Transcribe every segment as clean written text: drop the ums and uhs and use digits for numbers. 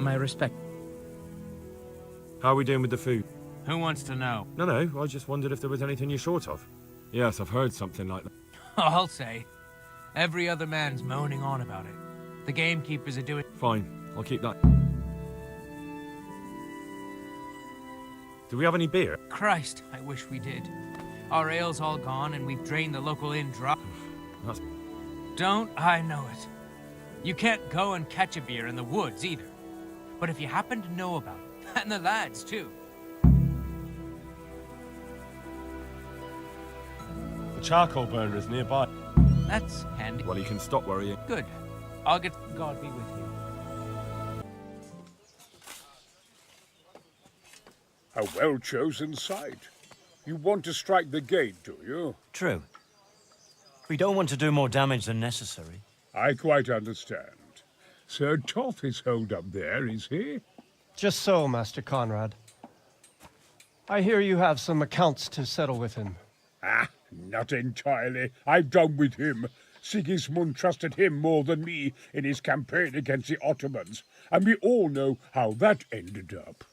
My respect. How are we doing with the food? Who wants to know? No, I just wondered if there was anything you're short of. Yes, I've heard something like that. I'll say. Every other man's moaning on about it. The gamekeepers are doing... Fine, I'll keep that. Do we have any beer? Christ, I wish we did. Our ale's all gone and we've drained the local inn dry. That's... Don't I know it? You can't go and catch a beer in the woods either. But if you happen to know about it, and the lads too. The charcoal burner is nearby. That's handy. Well, you can stop worrying. Good. I'll get... God be with you. A well-chosen site. You want to strike the gate, do you? True. We don't want to do more damage than necessary. I quite understand. Sir Toth is holed up there, is he? Just so, Master Conrad. I hear you have some accounts to settle with him. Ah, not entirely. I've done with him. Sigismund trusted him more than me in his campaign against the Ottomans, and we all know how that ended up.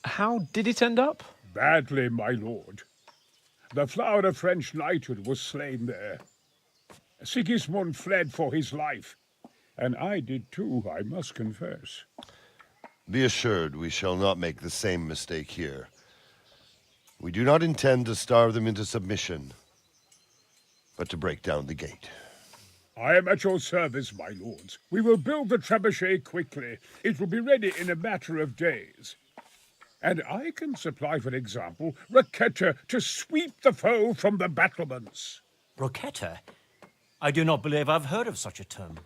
How did it end up? Badly, my lord. The flower of French knighthood was slain there. Sigismund fled for his life, and I did too, I must confess. Be assured we shall not make the same mistake here. We do not intend to starve them into submission, but to break down the gate. I am at your service, my lords. We will build the trebuchet quickly. It will be ready in a matter of days. And I can supply, for example, Roketa to sweep the foe from the battlements. Roketa? I do not believe I've heard of such a term.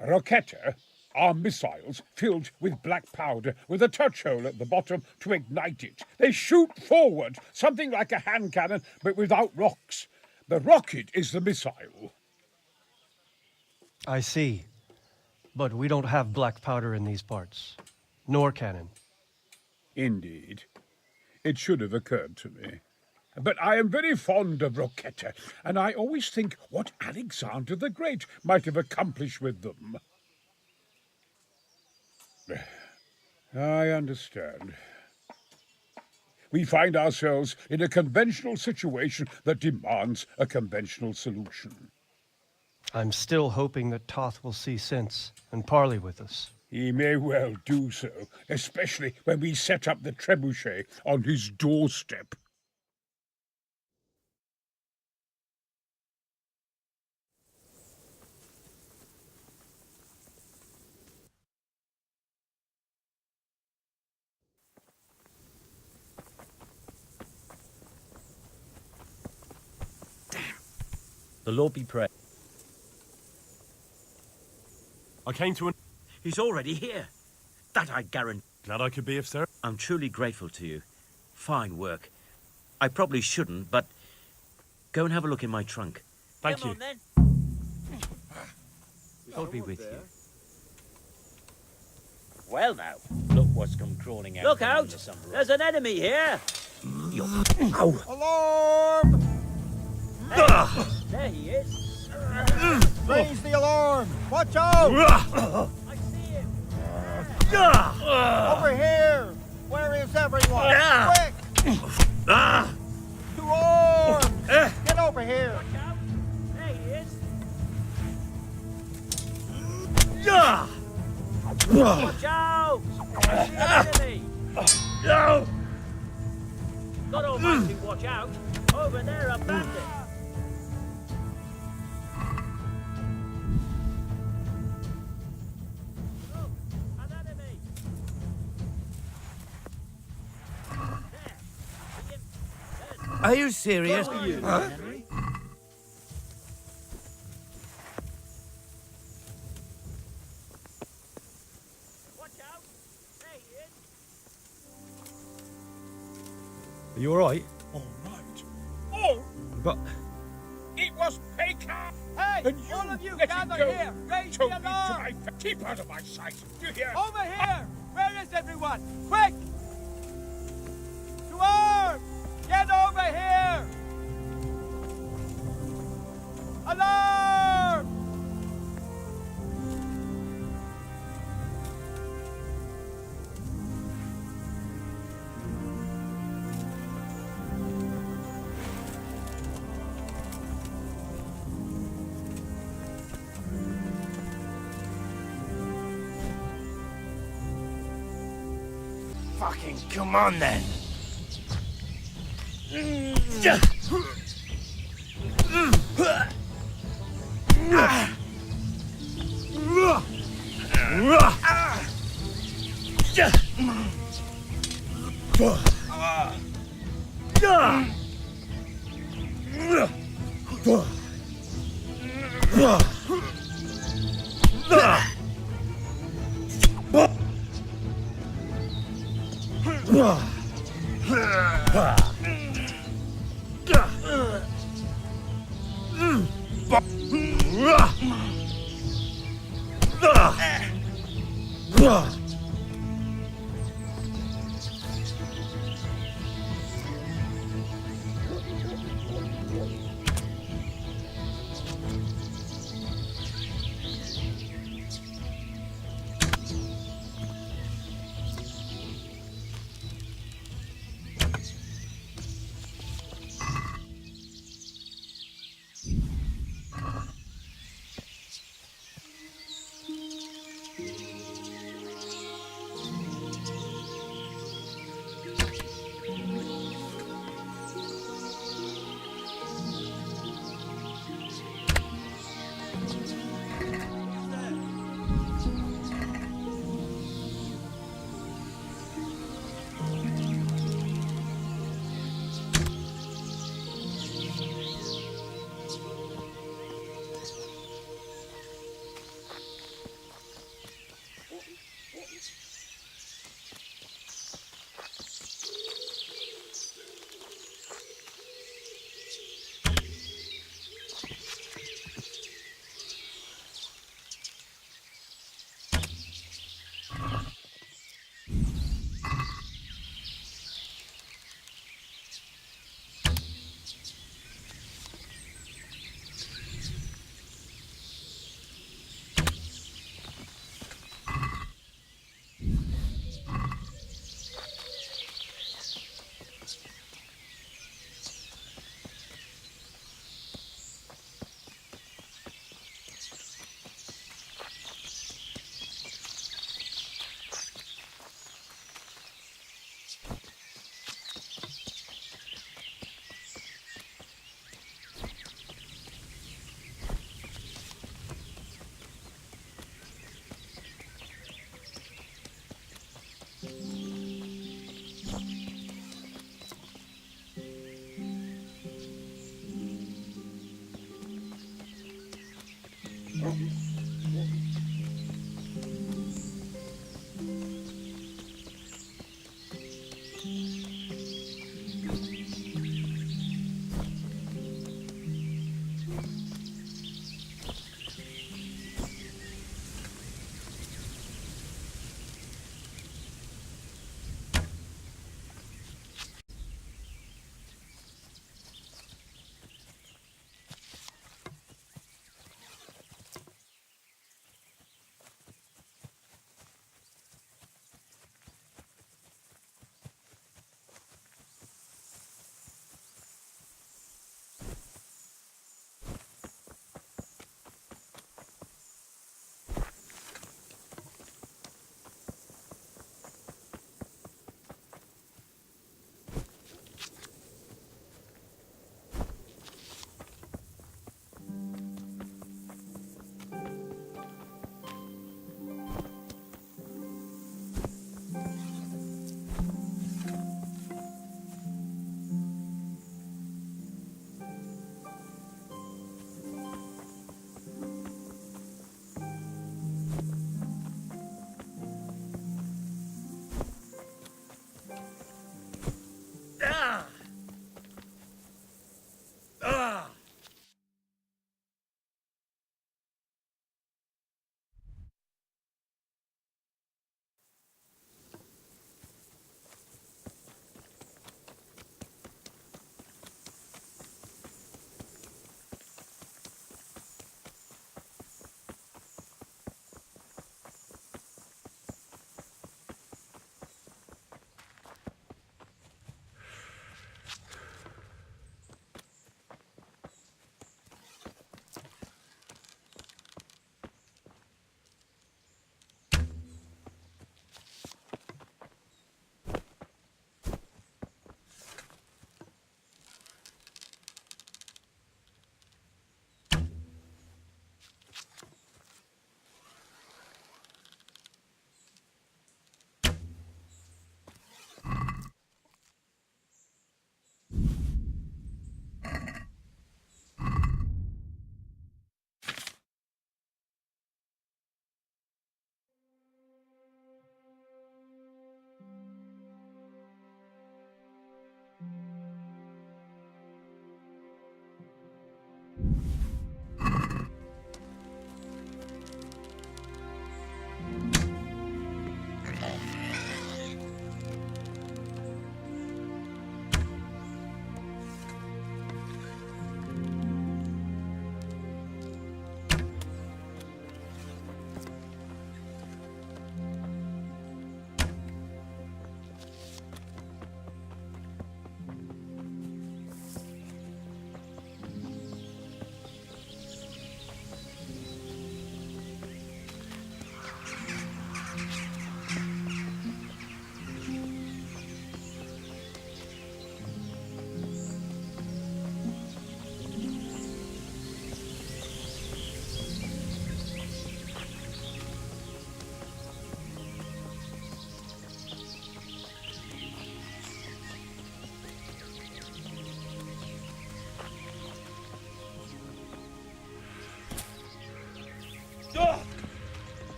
Roketa are missiles filled with black powder with a touch hole at the bottom to ignite it. They shoot forward, something like a hand cannon, but without rocks. The rocket is the missile. I see. But we don't have black powder in these parts. Nor cannon. Indeed. It should have occurred to me. But I am very fond of Roketa, and I always think what Alexander the Great might have accomplished with them. I understand. We find ourselves in a conventional situation that demands a conventional solution. I'm still hoping that Toth will see sense and parley with us. He may well do so, especially when we set up the trebuchet on his doorstep. The Lord be praised. I came to an... He's already here. That I guarantee. Glad I could be of service. I'm truly grateful to you. Fine work. I probably shouldn't, but go and have a look in my trunk. Thank you. God be with you. Well now, look what's come crawling out. Look out! There's an enemy here! Alarm! There he is! Raise the alarm! Watch out! I see him! Over here! Where is everyone? Quick! To arms! Get over here! Watch out! There he is! Watch out! I see an enemy! God almighty, watch out! Over there, a bandit! Look, an enemy! There! See him? Are you serious? Henry? Watch out! There he is! Are you alright? All right. Oh, But... it was Pekka! Hey! And All of you, let gather it go. here! Raise Told the me to alarm! my face. Keep out of my sight! Do you hear? Over here! Where is everyone? Quick! To arms! Get over here! Alarm! Fucking come on then.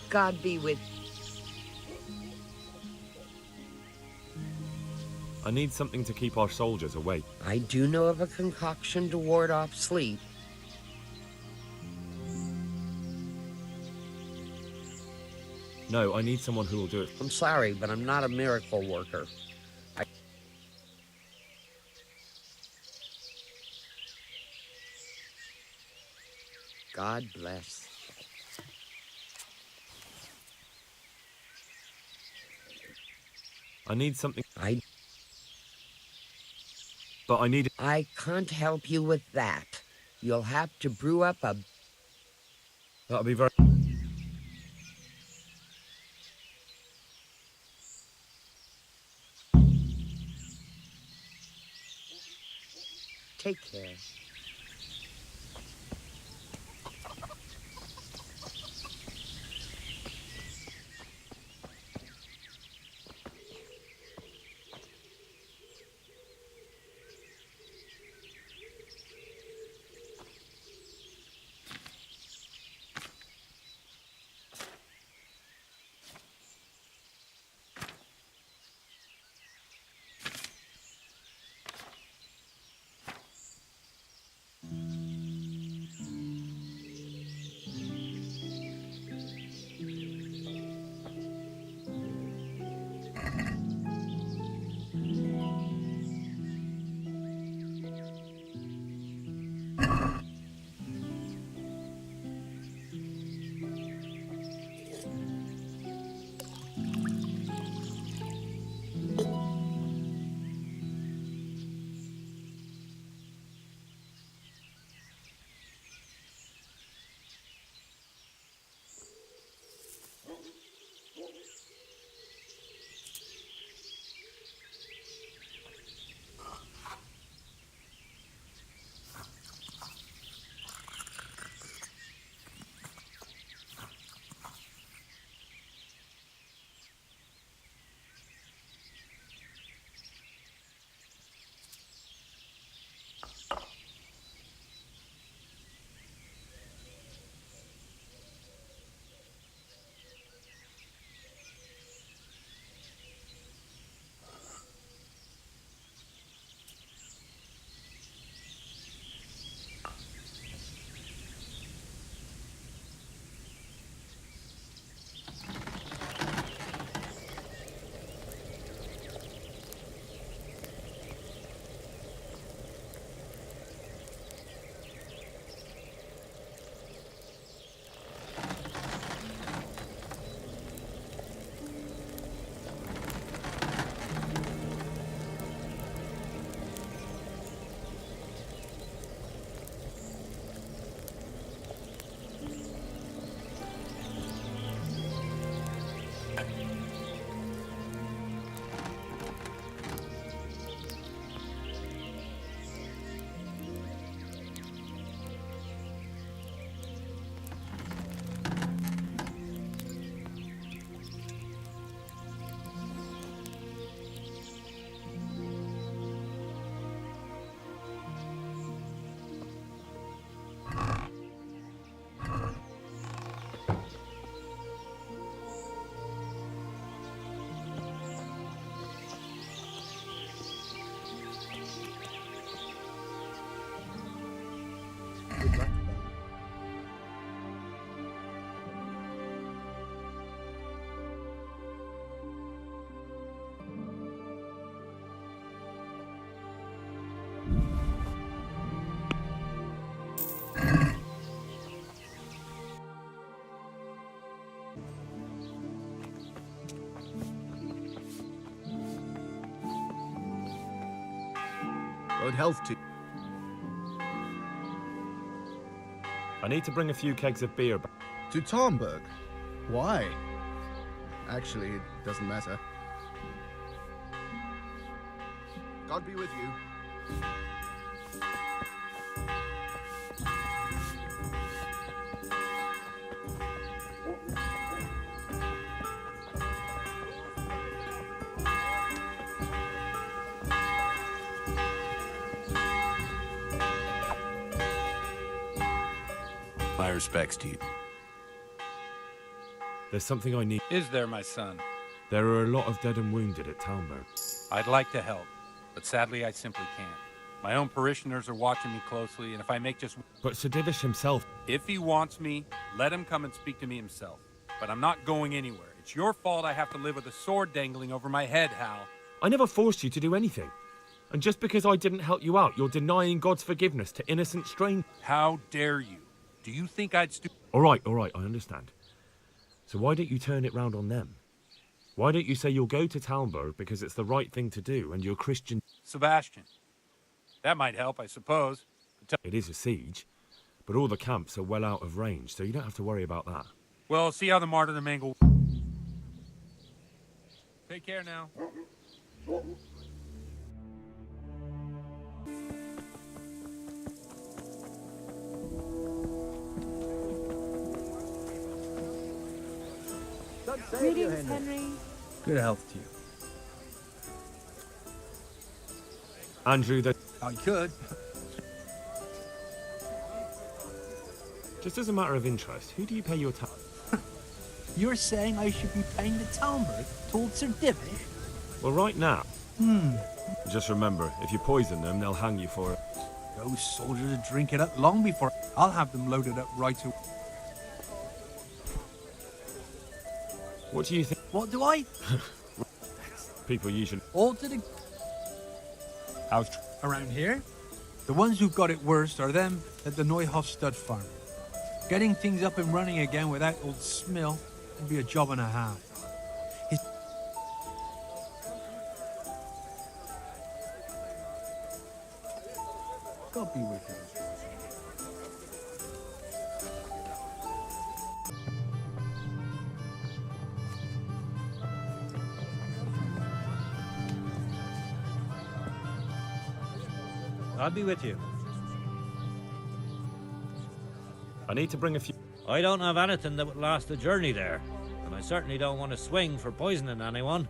God be with I need something to keep our soldiers awake. I do know of a concoction to ward off sleep. No, I need someone who will do it. I'm sorry, but I'm not a miracle worker. God bless. I need something. I can't help you with that. You'll have to brew up a... That'll be very... Take care. Good health to you. I need to bring a few kegs of beer back. To Tarnberg? Why? Actually, it doesn't matter. God be with you. My respects to you. There's something I need. Is there, my son? There are a lot of dead and wounded at Talmberg. I'd like to help, but sadly I simply can't. My own parishioners are watching me closely, and if I make just... But Sir Divish himself... If he wants me, let him come and speak to me himself. But I'm not going anywhere. It's your fault I have to live with a sword dangling over my head, Hal. I never forced you to do anything. And just because I didn't help you out, you're denying God's forgiveness to innocent strangers. How dare you? Do you think I'd All right, I understand. So why don't you turn it round on them? Why don't you say you'll go to Talmberg because it's the right thing to do and you're Christian... Sebastian. That might help, I suppose. It is a siege, but all the camps are well out of range, so you don't have to worry about that. Well, see how the martyrdom angle... Take care now. Greetings, Henry. Good health to you. Andrew, I could. Just as a matter of interest, who do you pay your tax? You're saying I should be paying the Talmberg told Sir Divish? Well, right now. Just remember, if you poison them, they'll hang you for it. Those soldiers would drink it up long before I'll have them loaded up right away. What do you think? What do I? People usually... All to the... How's... Around here? The ones who've got it worst are them at the Neuhof stud farm. Getting things up and running again without old Smill would be a job and a half. God be with you. I'll be with you. I need to bring a few... I don't have anything that would last the journey there, and I certainly don't want to swing for poisoning anyone.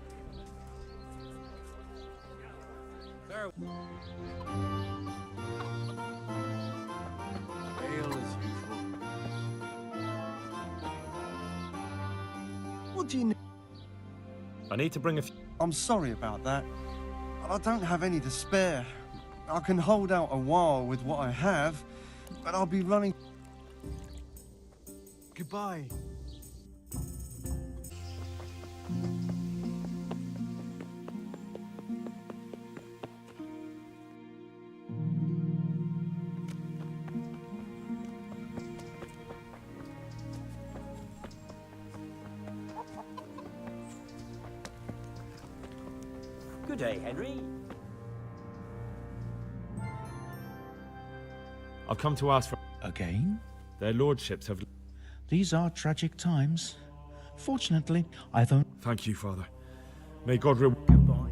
Ale as usual. What do you need? I need to bring a few... I'm sorry about that. I don't have any to spare. I can hold out a while with what I have, but I'll be running... Goodbye. Good day, Henry. I've come to ask for... Again? Their lordships have... These are tragic times. Fortunately, I don't... Thank you, Father. May God reward... Goodbye.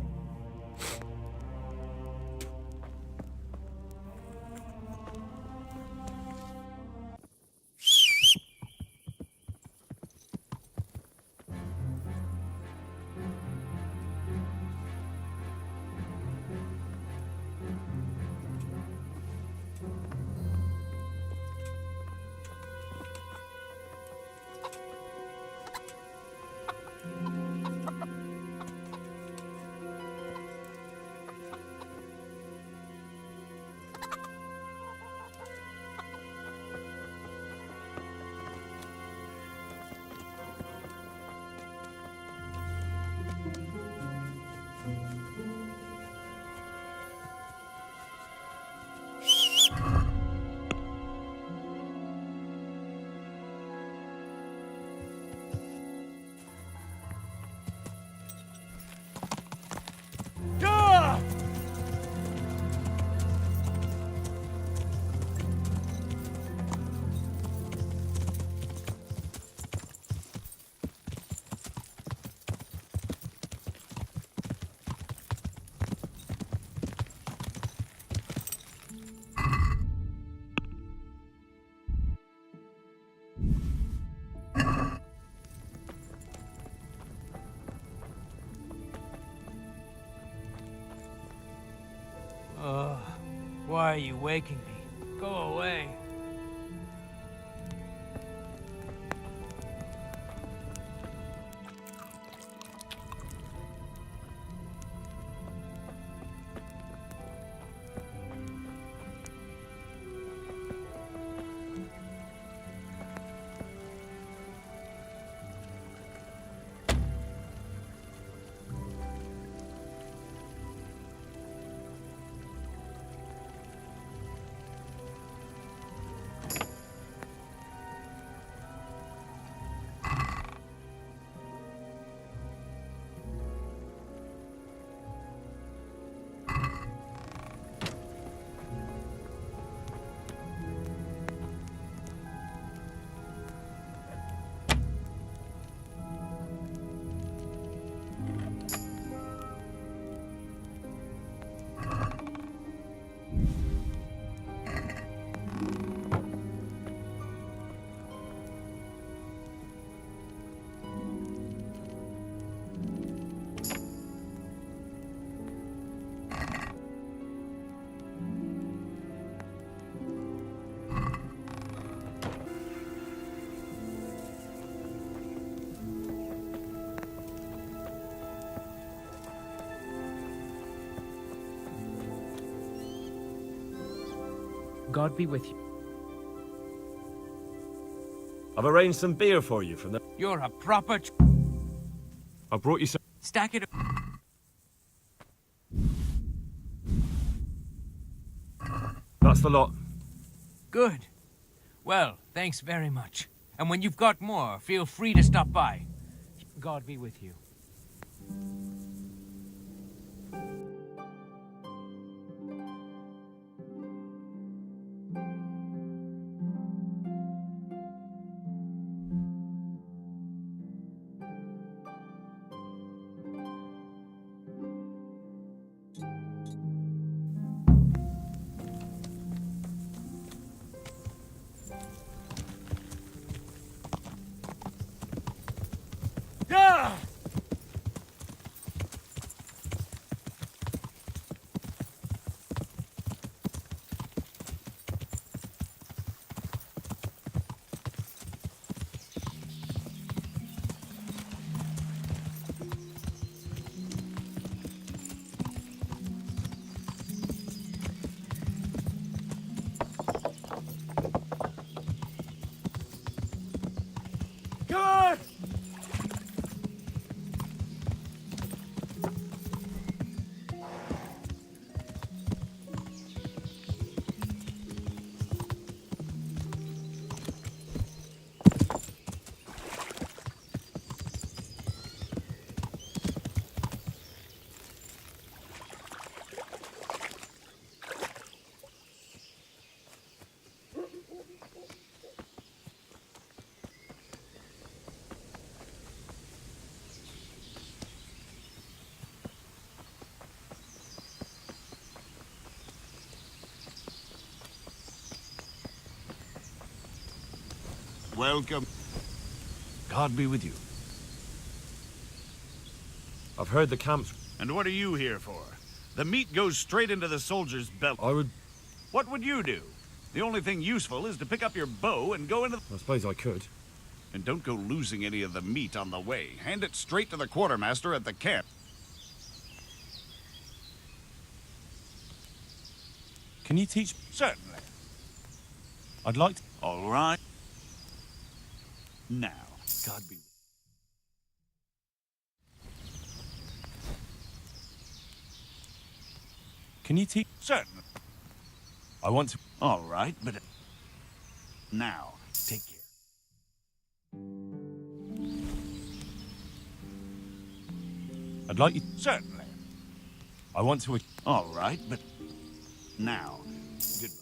Why are you waking me? Go away. God be with you. I've arranged some beer for you from the... You're a proper... I brought you some... Stack it... That's the lot. Good. Well, thanks very much. And when you've got more, feel free to stop by. God be with you. Good! Welcome. God be with you. I've heard the camp's... And what are you here for? The meat goes straight into the soldier's belly. I would... What would you do? The only thing useful is to pick up your bow and go into... I suppose I could. And don't go losing any of the meat on the way. Hand it straight to the quartermaster at the camp. Can you teach? Certainly. I'd like to. All right. Now, God be with you. Can you teach? Certainly. I want to. All right, but... Now, take care. I'd like you. Certainly. I want to. All right, but... Now, goodbye.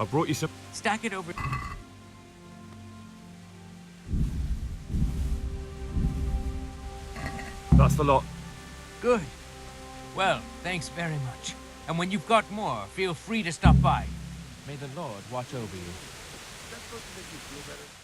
I brought you some. Stack it over. That's the lot. Good. Well, thanks very much. And when you've got more, feel free to stop by. May the Lord watch over you. That's supposed to make you feel better.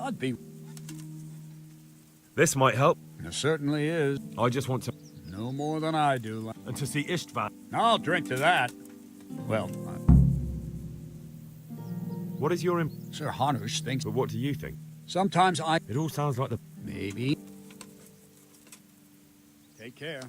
I'd be... This might help. It certainly is. I just want to... No more than I do. And to see Istvan. I'll drink to that. Well, What is your... Sir Hanush thinks... But what do you think? Sometimes I... It all sounds like the... Maybe. Take care.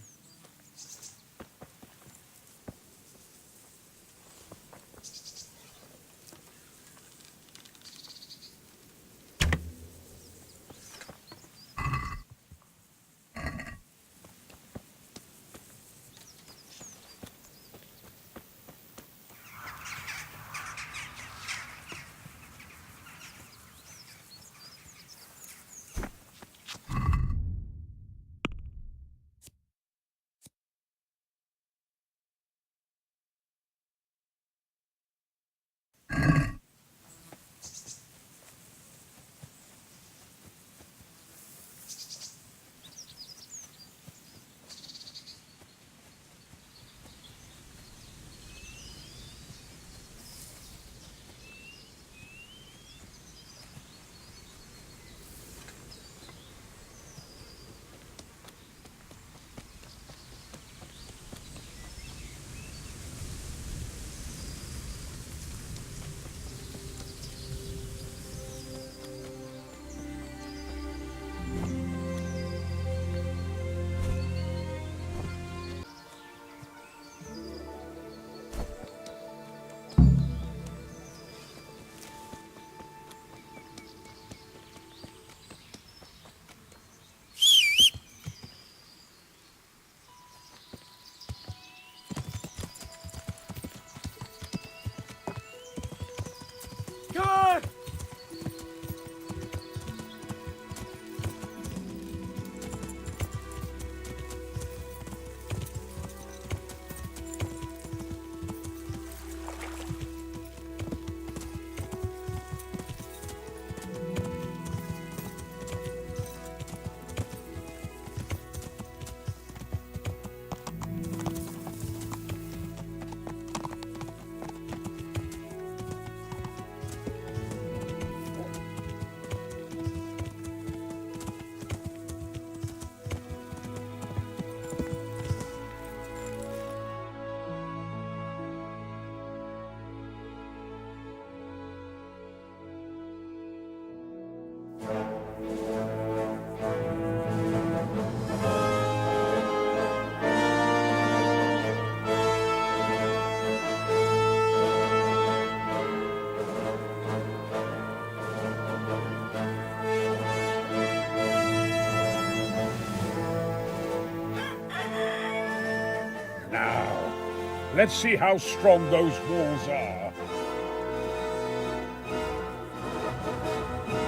Let's see how strong those walls are.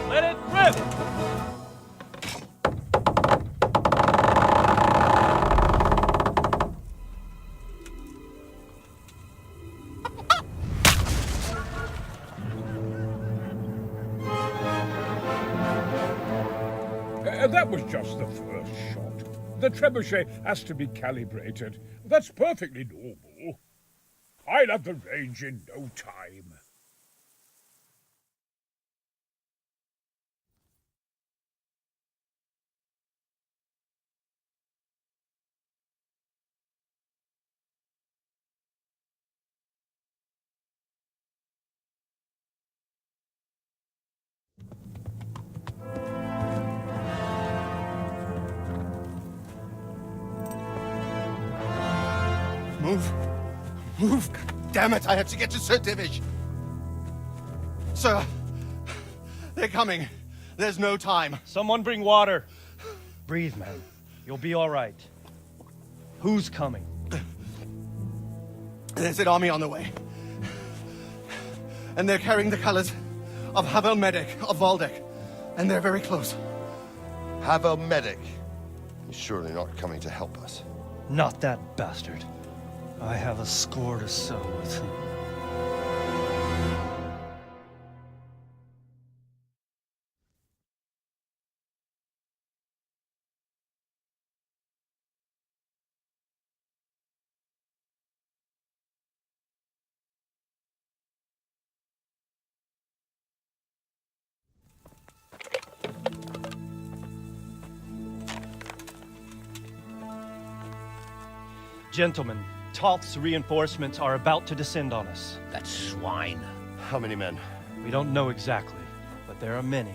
Let it rip! That was just the first shot. The trebuchet has to be calibrated. That's perfectly normal. I'll have the range in no time. Move. Move. Damn it, I have to get to Sir Divish. Sir, they're coming. There's no time. Someone bring water. Breathe, man. You'll be all right. Who's coming? There's an army on the way. And they're carrying the colors of Havel Medic of Valdek. And they're very close. Havel Medic. He's surely not coming to help us. Not that bastard. I have a score to settle with him. Gentlemen, Toth's reinforcements are about to descend on us. That swine. How many men? We don't know exactly, but there are many,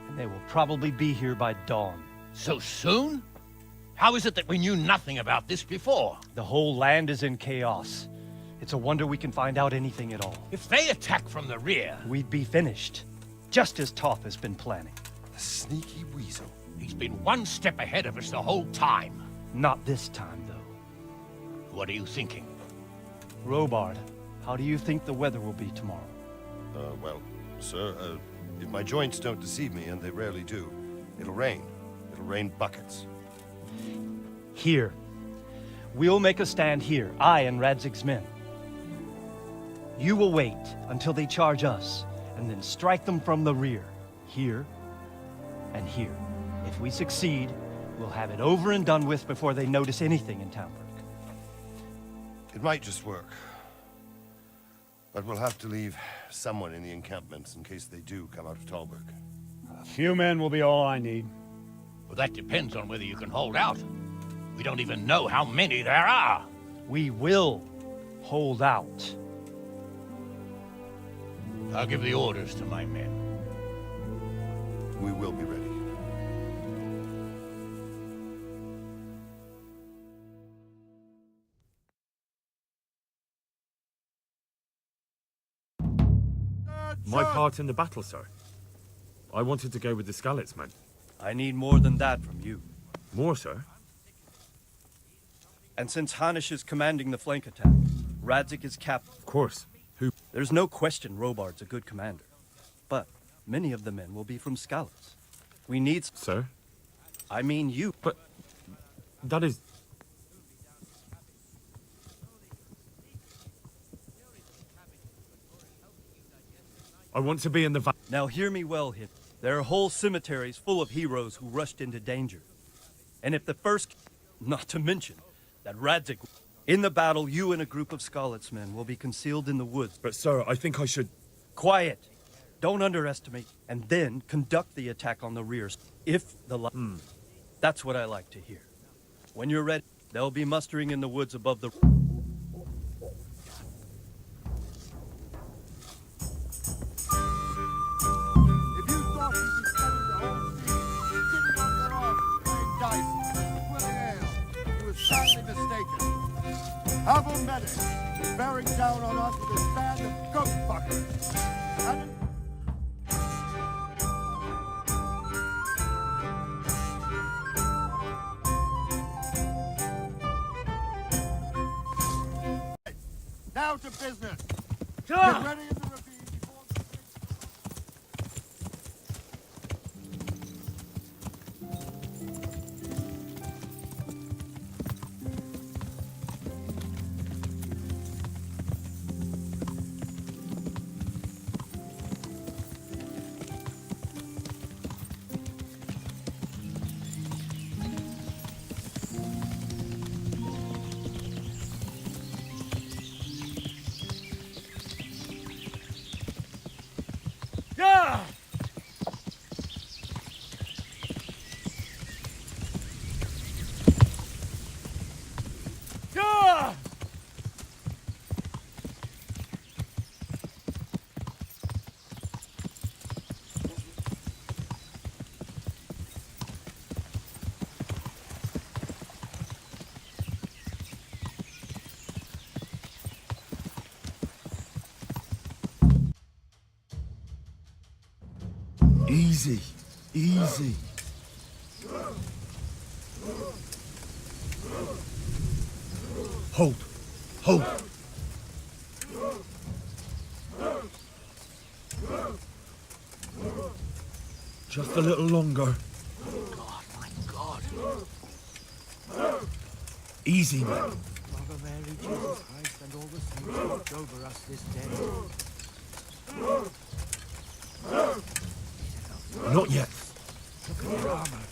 and they will probably be here by dawn. So soon? How is it that we knew nothing about this before? The whole land is in chaos. It's a wonder we can find out anything at all. If they attack from the rear... We'd be finished, just as Toth has been planning. The sneaky weasel. He's been one step ahead of us the whole time. Not this time, though. What are you thinking? Robard, how do you think the weather will be tomorrow? Well, sir, if my joints don't deceive me, and they rarely do, it'll rain. It'll rain buckets. Here. We'll make a stand here, I and Radzig's men. You will wait until they charge us, and then strike them from the rear. Here and here. If we succeed, we'll have it over and done with before they notice anything in Talmberg. It might just work. But we'll have to leave someone in the encampments in case they do come out of Talberg. A few men will be all I need. Well, that depends on whether you can hold out. We don't even know how many there are. We will hold out. I'll give the orders to my men. We will be ready. My part in the battle, sir. I wanted to go with the Skalitz men. I need more than that from you. More, sir? And since Hanish is commanding the flank attack, Radzik is captain. Of course. Who? There's no question Robard's a good commander. But many of the men will be from Skalitz. We need... Sir? I mean you. But that is... I want to be in the... Now hear me well, Hit. There are whole cemeteries full of heroes who rushed into danger. And if the first... Not to mention that Radzik... In the battle, you and a group of Skalitz men will be concealed in the woods. But sir, I think I should... Quiet! Don't underestimate. And then conduct the attack on the rear. If the... That's what I like to hear. When you're ready, they'll be mustering in the woods above the... Sadly mistaken. Have medic bearing down on us with his band of goat fuckers. And... Now to business. Get ready in the ravine before... Easy, easy. Hold, hold. Just a little longer. God, my God. Easy, man. Mother Mary, Jesus Christ, and all the saints watch over us this day. Not yet. Look at their armor.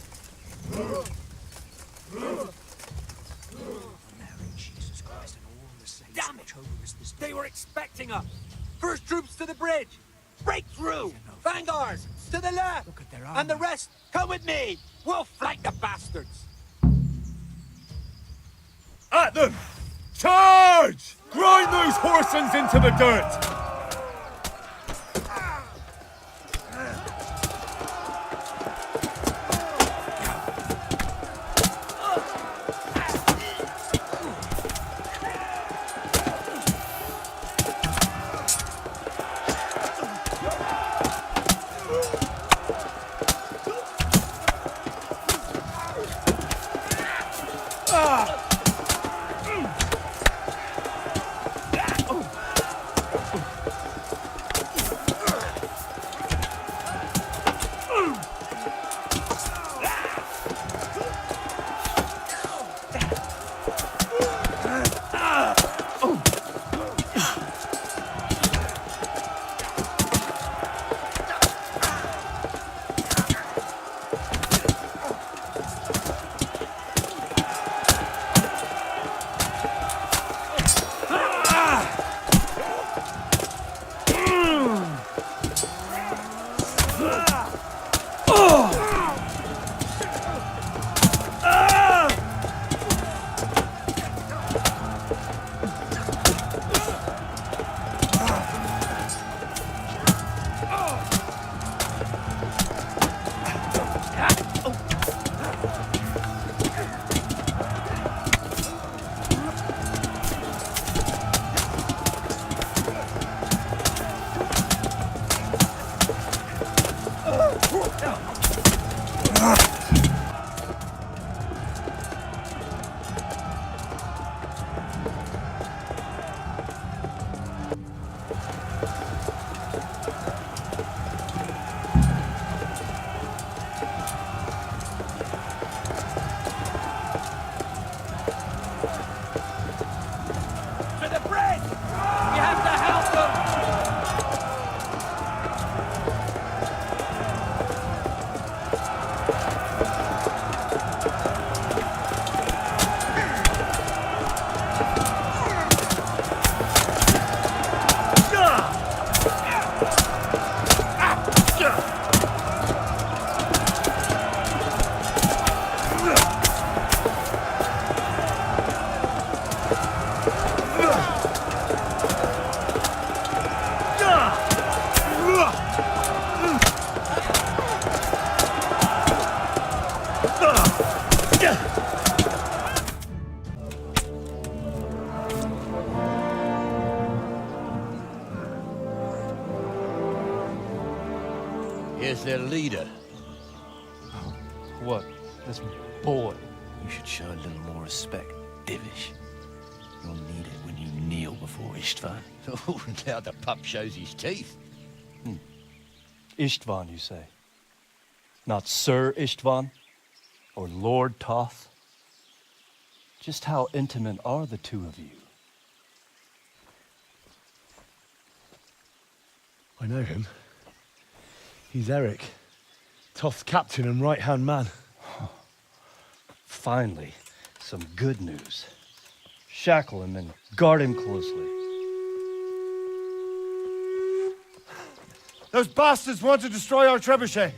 Mary, Jesus Christ, and all the saints watch over us this day. They were expecting us! First troops to the bridge! Break through! Vanguards! To the left! Look at their armor. And the rest, come with me! We'll flank the bastards! At them! Charge! Grind those horsens into the dirt! Here's their leader. What? This boy? You should show a little more respect, Divish. You'll need it when you kneel before Istvan. Oh, now the pup shows his teeth. Istvan, you say? Not Sir Istvan? Or Lord Toth? Just how intimate are the two of you? I know him. He's Eric, Toth's captain and right-hand man. Finally, some good news. Shackle him and guard him closely. Those bastards want to destroy our trebuchet.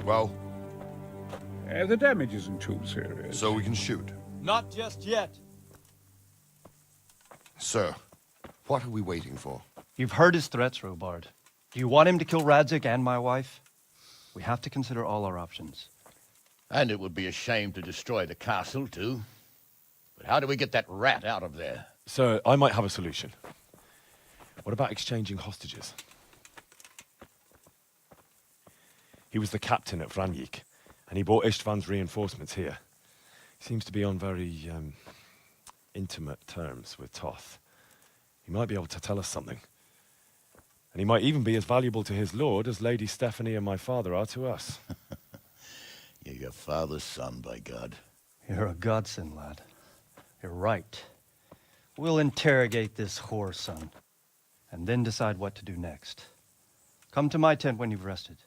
Well? The damage isn't too serious. So we can shoot. Not just yet. Sir, what are we waiting for? You've heard his threats, Robard. Do you want him to kill Radzig and my wife? We have to consider all our options. And it would be a shame to destroy the castle, too. But how do we get that rat out of there? Sir, I might have a solution. What about exchanging hostages? He was the captain at Vranjik, and he brought Istvan's reinforcements here. He seems to be on very, intimate terms with Toth. He might be able to tell us something. And he might even be as valuable to his lord as Lady Stephanie and my father are to us. You're your father's son, by God. You're a godsend, lad. You're right. We'll interrogate this whore, son, and then decide what to do next. Come to my tent when you've rested.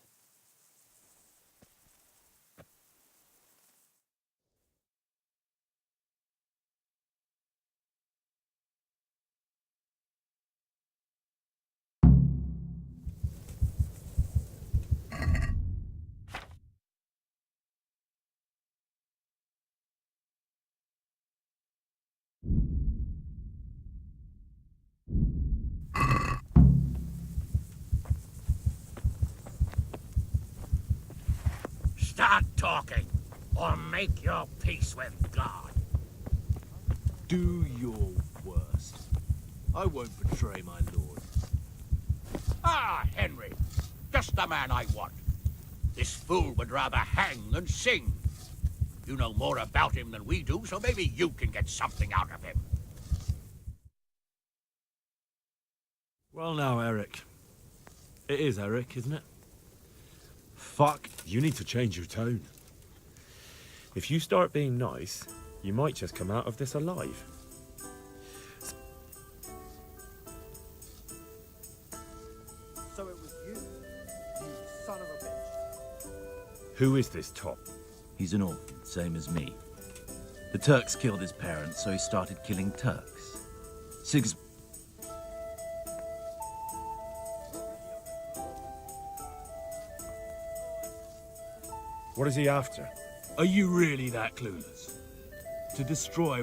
Start talking, or make your peace with God. Do your worst. I won't betray my lord. Ah, Henry, just the man I want. This fool would rather hang than sing. You know more about him than we do, so maybe you can get something out of him. Well now, Eric. It is Eric, isn't it? Fuck, you need to change your tone. If you start being nice, you might just come out of this alive. So it was you son of a bitch. Who is this top? He's an orphan, same as me. The Turks killed his parents, so he started killing Turks. What is he after? Are you really that clueless? To destroy...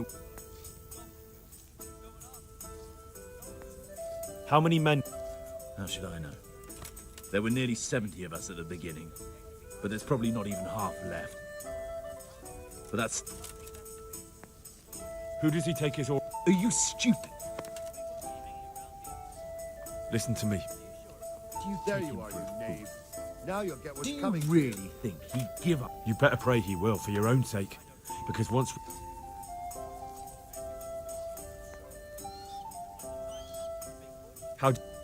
How many men? How should I know? There were nearly 70 of us at the beginning, but there's probably not even half left. But that's... Who does he take his order? Are you stupid? Listen to me. There you are, you knave. Now you'll get what's Do you coming. really think he'd give up? You better pray he will, for your own sake. Because once...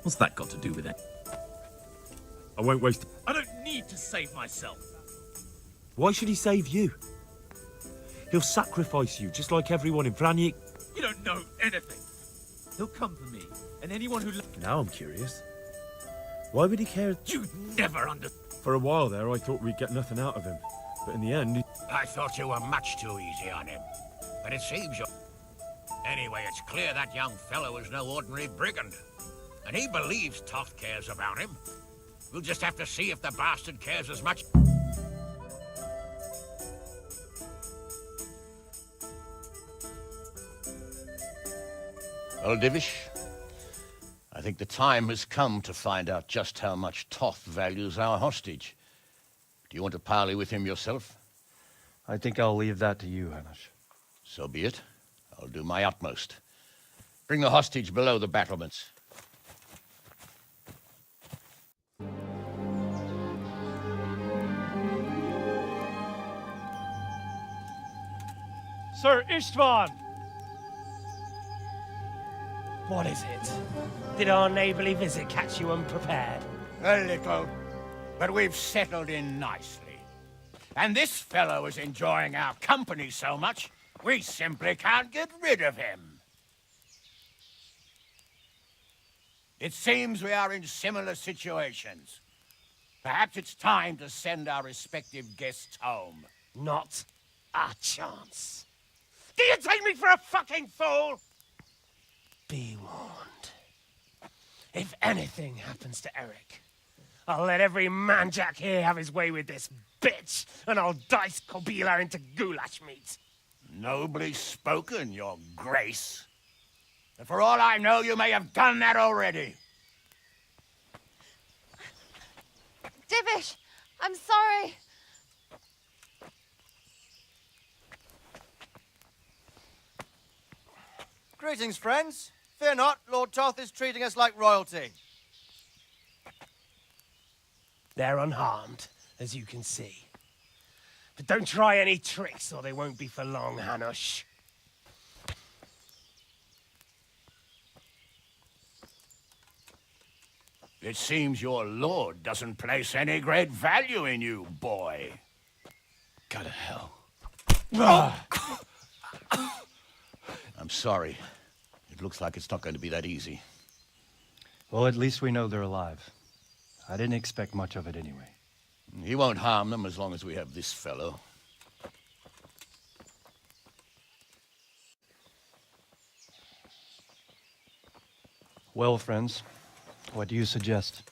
What's that got to do with it? I won't waste... I don't need to save myself. Why should he save you? He'll sacrifice you, just like everyone in Vranyik. You don't know anything. He'll come for me, and anyone who... Now I'm curious. Why would he care? You'd never understand. For a while there, I thought we'd get nothing out of him. But in the end... I thought you were much too easy on him. But it seems you're... Anyway, it's clear that young fellow is no ordinary brigand. And he believes Toth cares about him. We'll just have to see if the bastard cares as much... Well, Divish, I think the time has come to find out just how much Toth values our hostage. Do you want to parley with him yourself? I think I'll leave that to you, Hamish. So be it. I'll do my utmost. Bring the hostage below the battlements. Sir Istvan! What is it? Did our neighborly visit catch you unprepared? A little, but we've settled in nicely. And this fellow is enjoying our company so much, we simply can't get rid of him. It seems we are in similar situations. Perhaps it's time to send our respective guests home. Not a chance. Do you take me for a fucking fool? Be warned. If anything happens to Eric, I'll let every manjack here have his way with this bitch, and I'll dice Kobila into goulash meat. Nobly spoken, your grace. And for all I know, you may have done that already. Divish, I'm sorry. Greetings, friends. Fear not, Lord Toth is treating us like royalty. They're unharmed, as you can see. But don't try any tricks, or they won't be for long, Hanush. It seems your lord doesn't place any great value in you, boy. Go to hell. I'm sorry. It looks like it's not going to be that easy. Well, at least we know they're alive. I didn't expect much of it anyway. He won't harm them as long as we have this fellow. Well, friends, what do you suggest?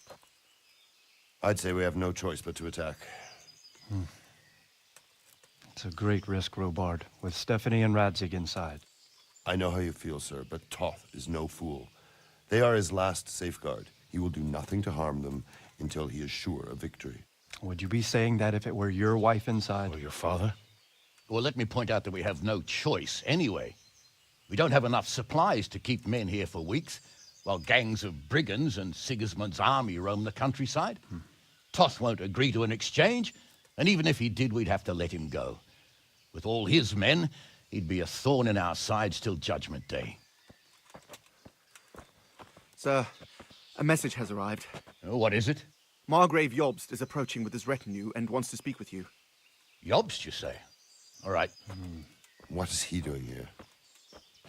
I'd say we have no choice but to attack. It's a great risk, Robard, with Stephanie and Radzig inside. I know how you feel, sir, but Toth is no fool. They are his last safeguard. He will do nothing to harm them until he is sure of victory. Would you be saying that if it were your wife inside? Or your father? Well, let me point out that we have no choice anyway. We don't have enough supplies to keep men here for weeks, while gangs of brigands and Sigismund's army roam the countryside. Toth won't agree to an exchange, and even if he did, we'd have to let him go. With all his men, he'd be a thorn in our sides till Judgment Day. Sir, a message has arrived. Oh, what is it? Margrave Jobst is approaching with his retinue and wants to speak with you. Jobst, you say? All right. What is he doing here?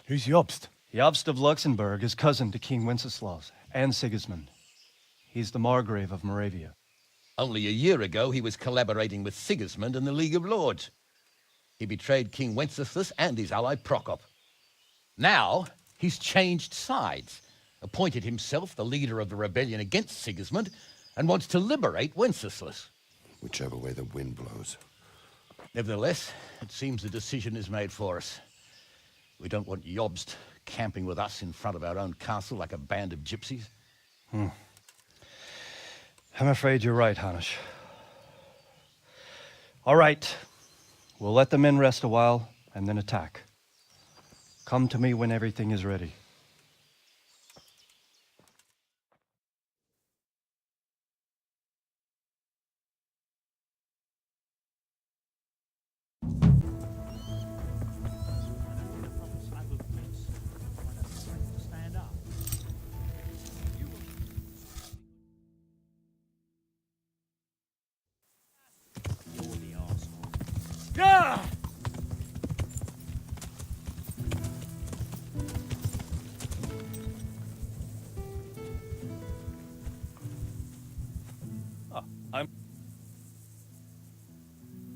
Who's Jobst? Jobst of Luxembourg is cousin to King Wenceslaus and Sigismund. He's the Margrave of Moravia. Only a year ago, he was collaborating with Sigismund and the League of Lords. He betrayed King Wenceslas and his ally Prokop. Now, he's changed sides, appointed himself the leader of the rebellion against Sigismund, and wants to liberate Wenceslas. Whichever way the wind blows. Nevertheless, it seems the decision is made for us. We don't want Jobst camping with us in front of our own castle like a band of gypsies. I'm afraid you're right, Hanush. All right. We'll let the men rest a while and then attack. Come to me when everything is ready.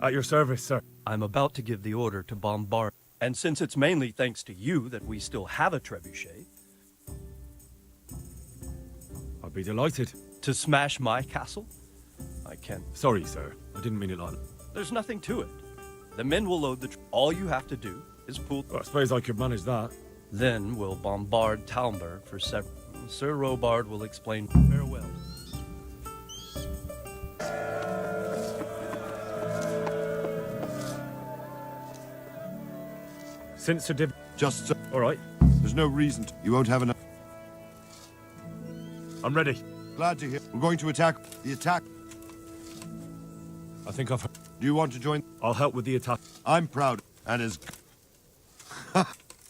At your service, sir. I'm about to give the order to bombard. And since it's mainly thanks to you that we still have a trebuchet, I'd be delighted. to smash my castle, I can. Sorry, sir. I didn't mean it like that. There's nothing to it. The men will load the. All you have to do is pull. Well, I suppose I could manage that. Then we'll bombard Talmberg for several. Sir Robard will explain. Farewell. Since Sir Div... Just so. All right. There's no reason to. You won't have enough. I'm ready. Glad to hear. We're going to attack. The attack. I think I've... Do you want to join? I'll help with the attack. I'm proud. And as...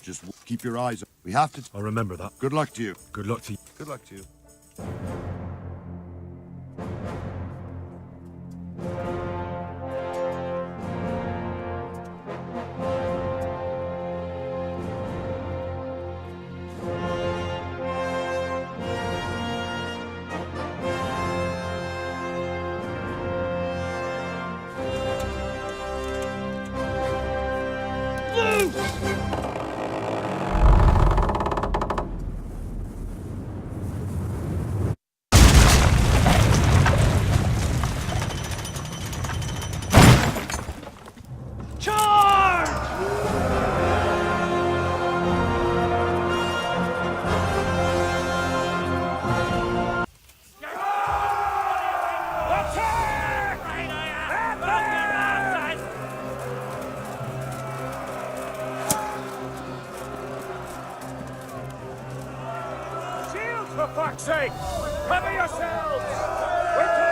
Just keep your eyes on. We have to... I'll remember that. Good luck to you. Good luck to you. Good luck to you. For fuck's sake! Cover yourselves! We're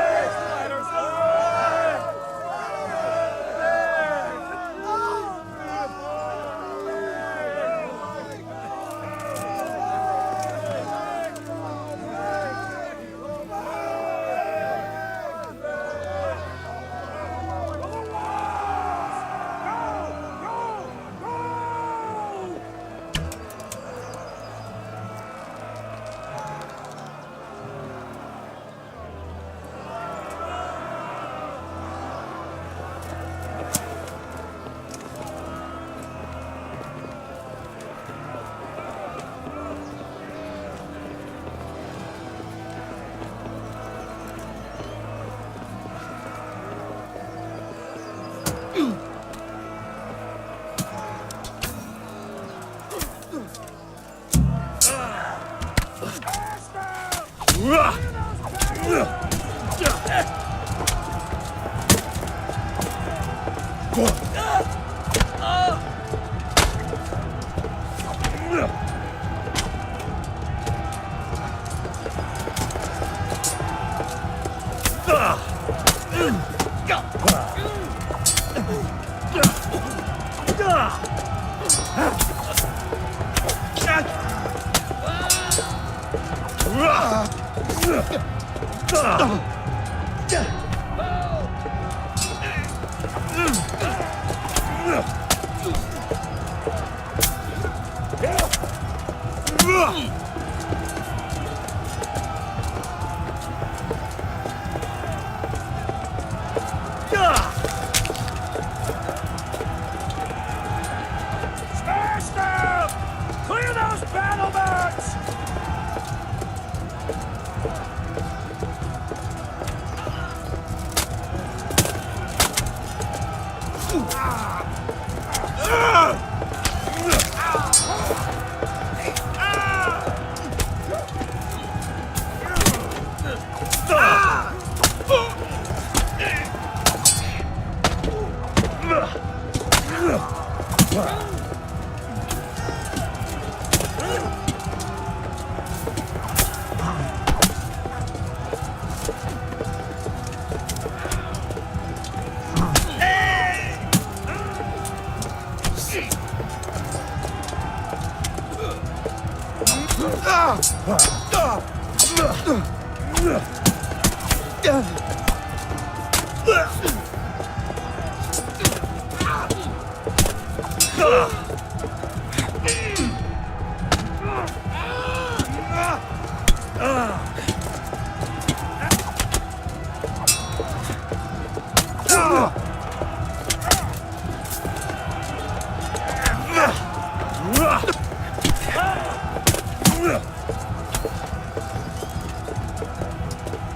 Smash them! Clear those battlements!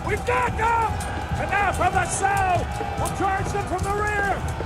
We've got them! And now from the south! We'll charge them from the rear!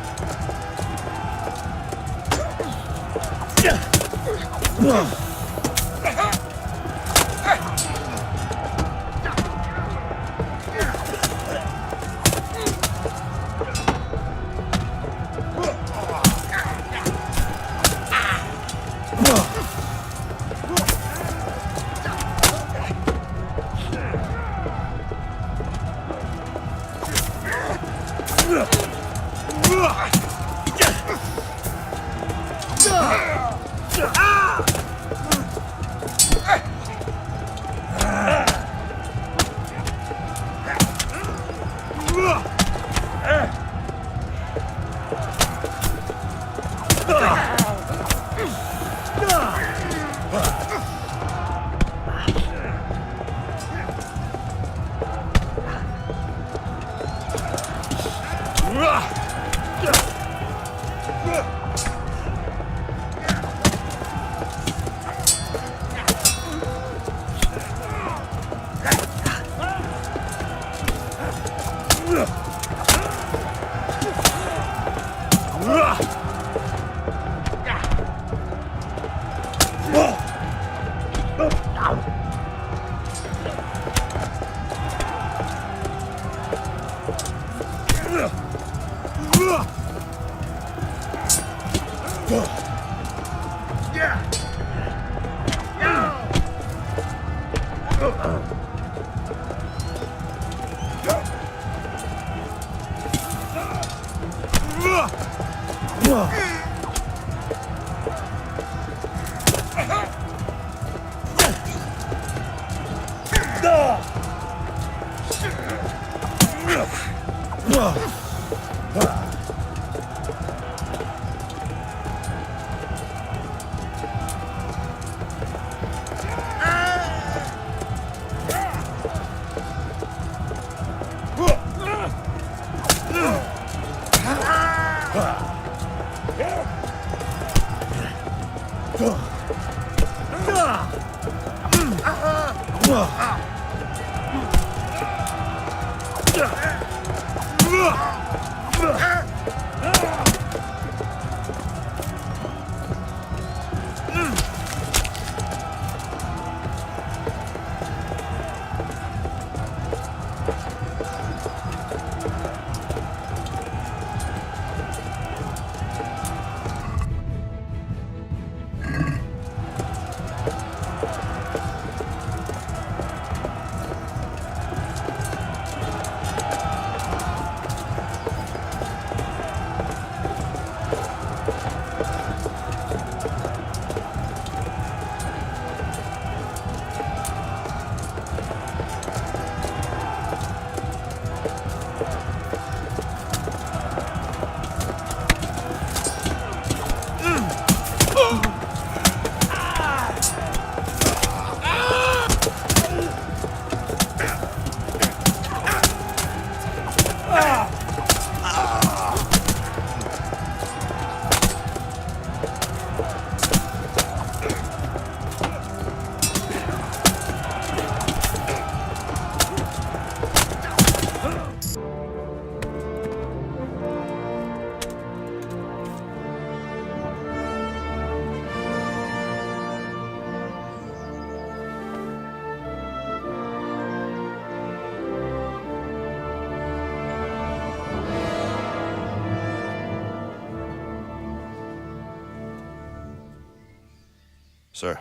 Sir,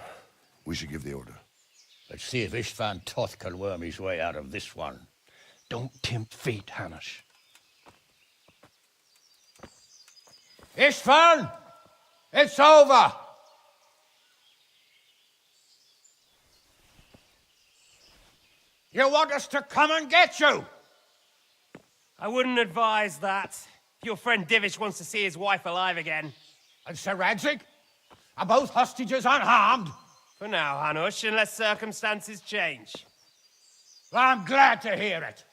we should give the order. Let's see if Istvan Toth can worm his way out of this one. Don't tempt fate, Hanish. Istvan! It's over! You want us to come and get you? I wouldn't advise that. Your friend Divish wants to see his wife alive again. And Sir Radzig? Are both hostages unharmed? For now, Hanush, unless circumstances change. Well, I'm glad to hear it.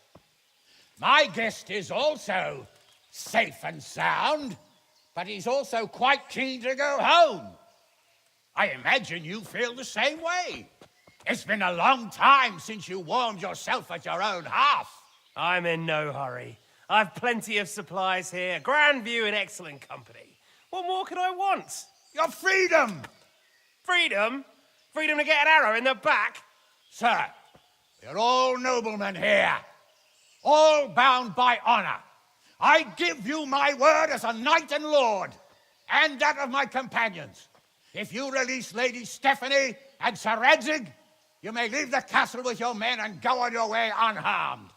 My guest is also safe and sound, but he's also quite keen to go home. I imagine you feel the same way. It's been a long time since you warmed yourself at your own hearth. I'm in no hurry. I've plenty of supplies here, grand view and excellent company. What more could I want? Your freedom! Freedom? Freedom to get an arrow in the back? Sir, we're all noblemen here, all bound by honor. I give you my word as a knight and lord, and that of my companions. If you release Lady Stephanie and Sir Radzig, you may leave the castle with your men and go on your way unharmed.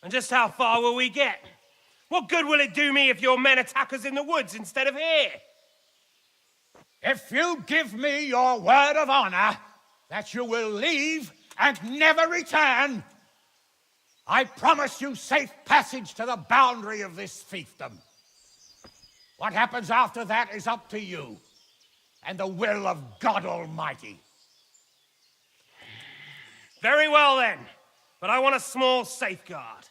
And just how far will we get? What good will it do me if your men attack us in the woods instead of here? If you give me your word of honor that you will leave and never return, I promise you safe passage to the boundary of this fiefdom. What happens after that is up to you and the will of God Almighty. Very well then, but I want a small safeguard.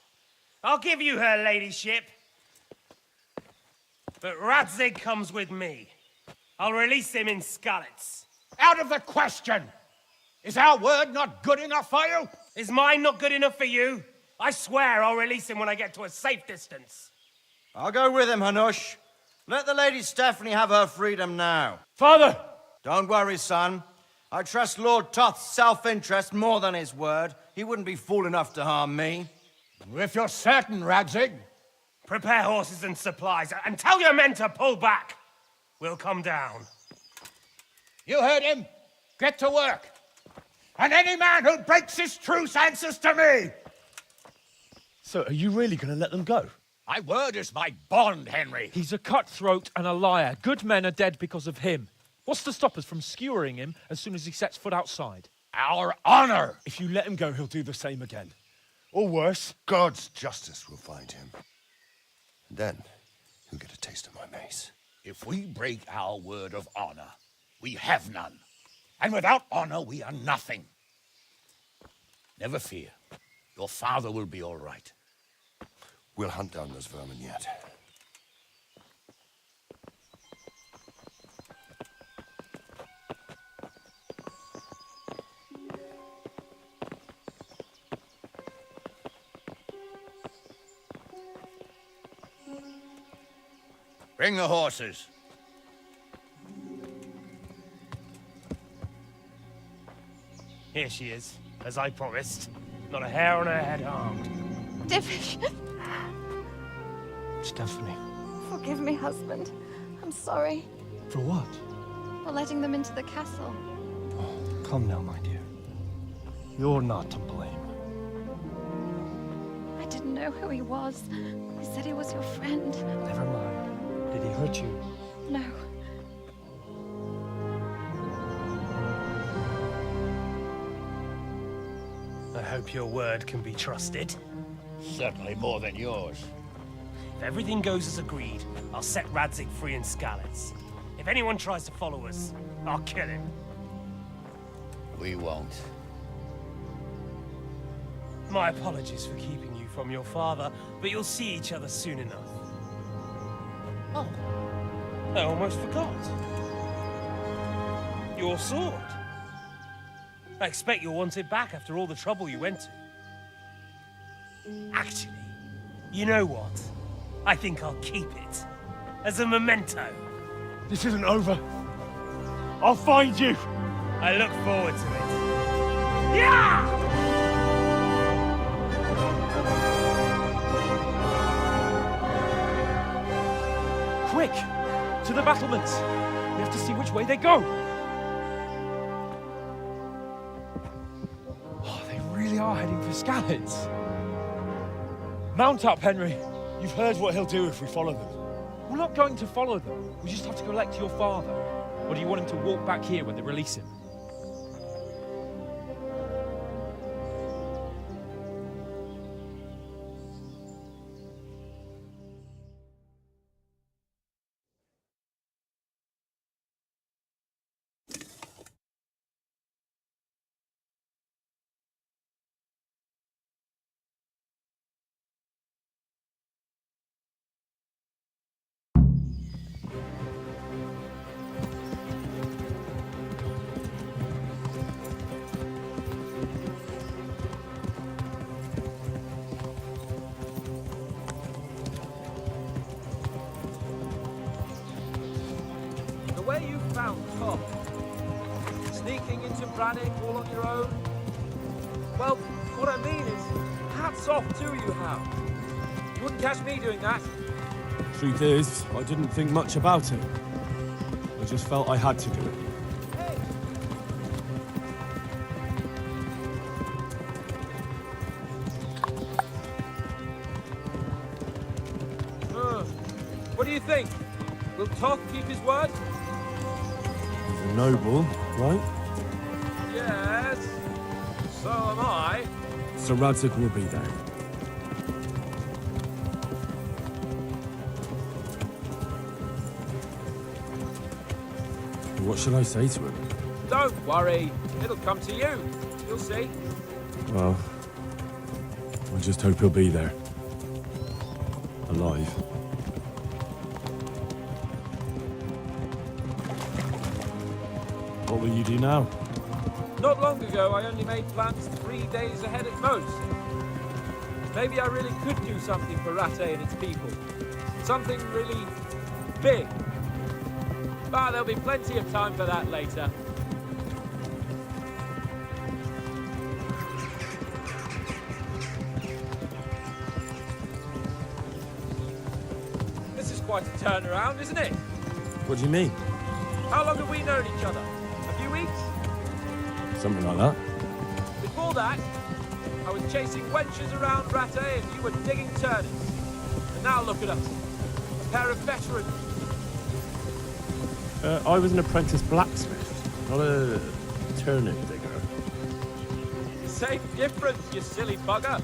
I'll give you her ladyship, but Radzig comes with me. I'll release him in Skalitz. Out of the question! Is our word not good enough for you? Is mine not good enough for you? I swear I'll release him when I get to a safe distance. I'll go with him, Hanush. Let the Lady Stephanie have her freedom now. Father! Don't worry, son. I trust Lord Toth's self-interest more than his word. He wouldn't be fool enough to harm me. If you're certain, Radzig. Prepare horses and supplies, and tell your men to pull back. We'll come down. You heard him. Get to work. And any man who breaks this truce answers to me. So, are you really going to let them go? My word is my bond, Henry. He's a cutthroat and a liar. Good men are dead because of him. What's to stop us from skewering him as soon as he sets foot outside? Our honor! If you let him go, he'll do the same again. Or worse. God's justice will find him. And then he'll get a taste of my mace. If we break our word of honor, we have none. And without honor, we are nothing. Never fear. Your father will be all right. We'll hunt down those vermin yet. Bring the horses. Here she is, as I promised. Not a hair on her head harmed. Divish! Stephanie. Forgive me, husband. I'm sorry For what? for letting them into the castle. Come now, my dear. You're not to blame. I didn't know who he was. He said he was your friend. Never mind. Did he hurt you? No. I hope your word can be trusted. Certainly more than yours. If everything goes as agreed, I'll set Radzig free in Skalitz. If anyone tries to follow us, I'll kill him. We won't. My apologies for keeping you from your father, but you'll see each other soon enough. Oh, I almost forgot. Your sword. I expect you'll want it back after all the trouble you went to. Actually, you know what? I think I'll keep it. As a memento. This isn't over. I'll find you. I look forward to it. Yeah! Quick! To the battlements! We have to see which way they go! Oh, they really are heading for Skalitz. Mount up, Henry. You've heard what he'll do if we follow them. We're not going to follow them. We just have to collect your father. Or do you want him to walk back here when they release him? The way you found Tom, sneaking into Brannick all on your own. Well, what I mean is, hats off to you, Hal. You wouldn't catch me doing that. Truth is, I didn't think much about it. I just felt I had to do it. What do you think? Will Toth keep his word? He's a noble, right? Yes. So am I. Sir Radzig will be there. What shall I say to him? Don't worry. It'll come to you. You'll see. Well, I just hope he'll be there. Alive. What will you do now? Not long ago, I only made plans 3 days ahead at most. Maybe I really could do something for Rattay and its people. Something really big. But there'll be plenty of time for that later. This is quite a turnaround, isn't it? What do you mean? How long have we known each other? A few weeks? Something like that. Before that, I was chasing wenches around Rattay and you were digging turnips. And now look at us. A pair of veterans. I was an apprentice blacksmith, not a turnip digger. Same difference, you silly bugger.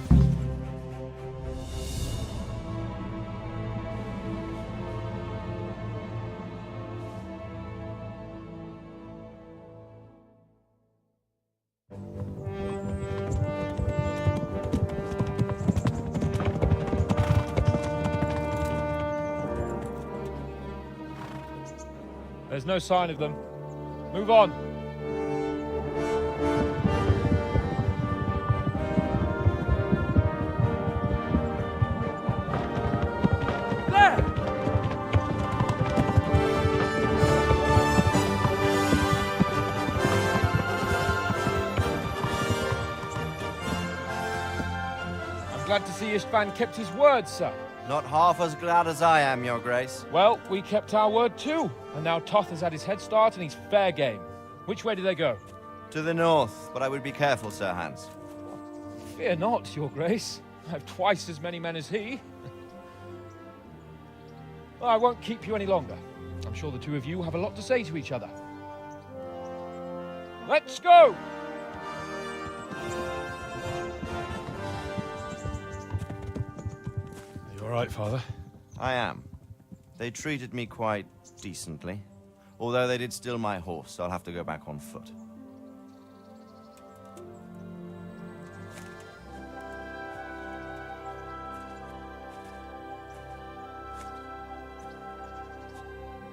There's no sign of them. Move on. There! I'm glad to see Istvan kept his word, sir. Not half as glad as I am, Your Grace. Well, we kept our word too. And now Toth has had his head start and he's fair game. Which way do they go? To the north, but I would be careful, Sir Hans. Fear not, Your Grace. I have twice as many men as he. Well, I won't keep you any longer. I'm sure the two of you have a lot to say to each other. Let's go! Are you all right, Father? I am. They treated me quite decently. Although they did steal my horse, so I'll have to go back on foot.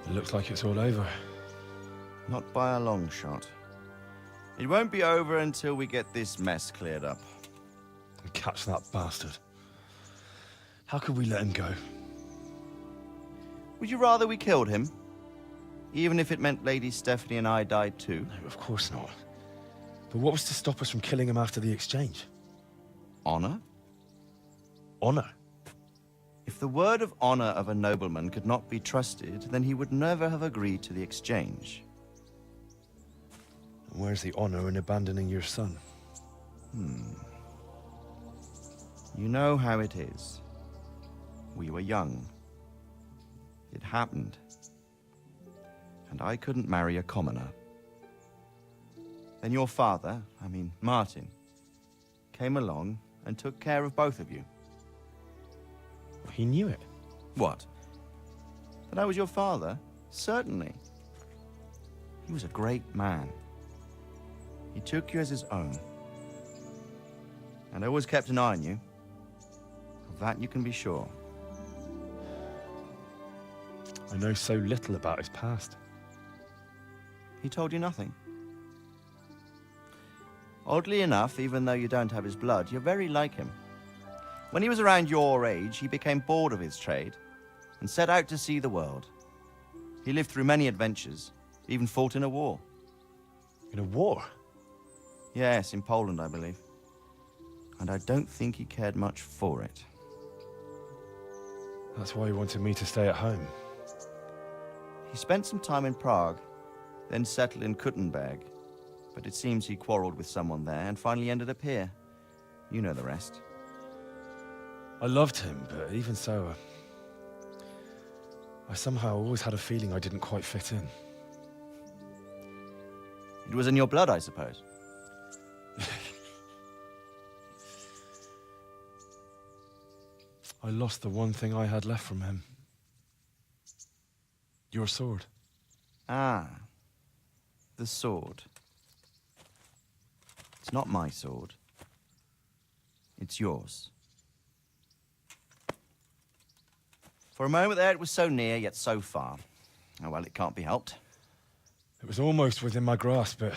It looks like it's all over. Not by a long shot. It won't be over until we get this mess cleared up. And catch that bastard. How could we let him go? Would you rather we killed him? Even if it meant Lady Stephanie and I died too? No, of course not. But what was to stop us from killing him after the exchange? Honor? Honor? If the word of honor of a nobleman could not be trusted, then he would never have agreed to the exchange. And where's the honor in abandoning your son? You know how it is. We were young. It happened. and I couldn't marry a commoner. Then your father, Martin, came along and took care of both of you. He knew it. What? That I was your father? Certainly. He was a great man. He took you as his own. And always kept an eye on you. Of that you can be sure. I know so little about his past. He told you nothing? Oddly enough, even though you don't have his blood, you're very like him. When he was around your age, he became bored of his trade and set out to see the world. He lived through many adventures, even fought in a war. In a war? Yes, in Poland, I believe. And I don't think he cared much for it. That's why he wanted me to stay at home. He spent some time in Prague, then settled in Kuttenberg. But it seems he quarreled with someone there and finally ended up here. You know the rest. I loved him, but even so, I somehow always had a feeling I didn't quite fit in. It was in your blood, I suppose. I lost the one thing I had left from him. Your sword. Ah, the sword. It's not my sword. It's yours. For a moment there, it was so near, yet so far. Oh, well, it can't be helped. It was almost within my grasp, but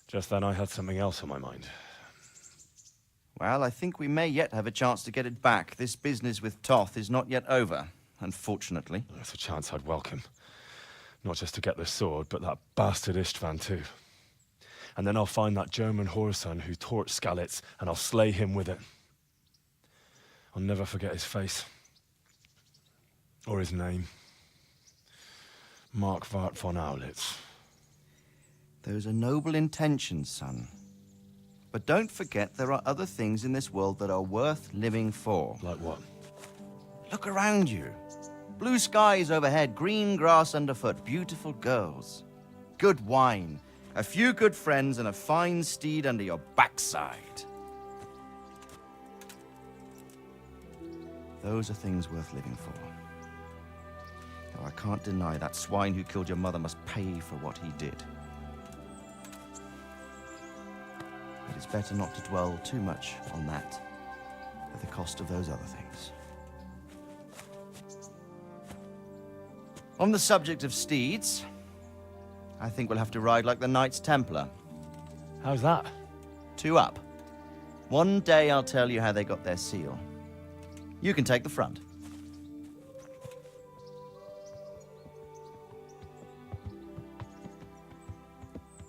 just then I had something else on my mind. Well, I think we may yet have a chance to get it back. This business with Toth is not yet over, unfortunately. That's a chance I'd welcome. Not just to get the sword, but that bastard Istvan too. And then I'll find that German whoreson who torched Skalitz, and I'll slay him with it. I'll never forget his face. Or his name. Markwart von Aulitz. Those are noble intentions, son. But don't forget there are other things in this world that are worth living for. Like what? Look around you. Blue skies overhead, green grass underfoot, beautiful girls. Good wine, a few good friends, and a fine steed under your backside. Those are things worth living for. Though I can't deny that swine who killed your mother must pay for what he did. It is better not to dwell too much on that at the cost of those other things. On the subject of steeds, I think we'll have to ride like the Knights Templar. How's that? 2 up. One day I'll tell you how they got their seal. You can take the front.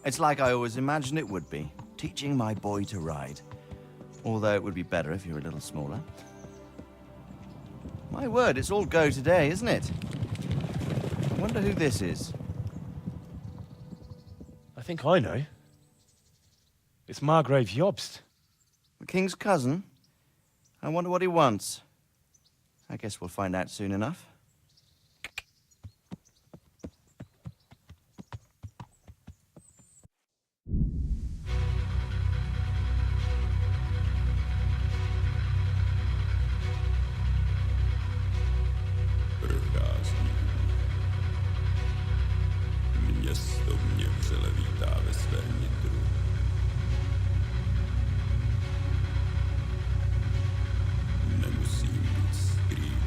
It's like I always imagined it would be, teaching my boy to ride. Although it would be better if you were a little smaller. My word, it's all go today, isn't it? I wonder who this is. I think I know. It's Margrave Jobst. The king's cousin? I wonder what he wants. I guess we'll find out soon enough. Město mě vřele vítá ve svém nitru. Nemusím nic skrývat.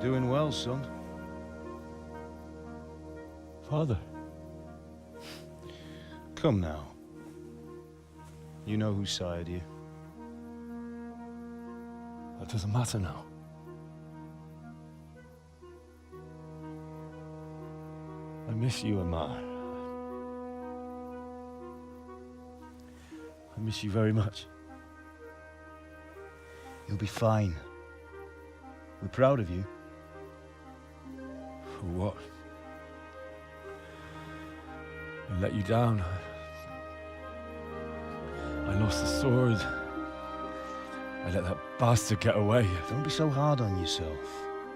Doing well, son. Father. Come now. You know who sired you. That doesn't matter now. I miss you, Amar. I miss you very much. You'll be fine. We're proud of you. For what? I let you down. I lost the sword. I let that bastard get away. Don't be so hard on yourself.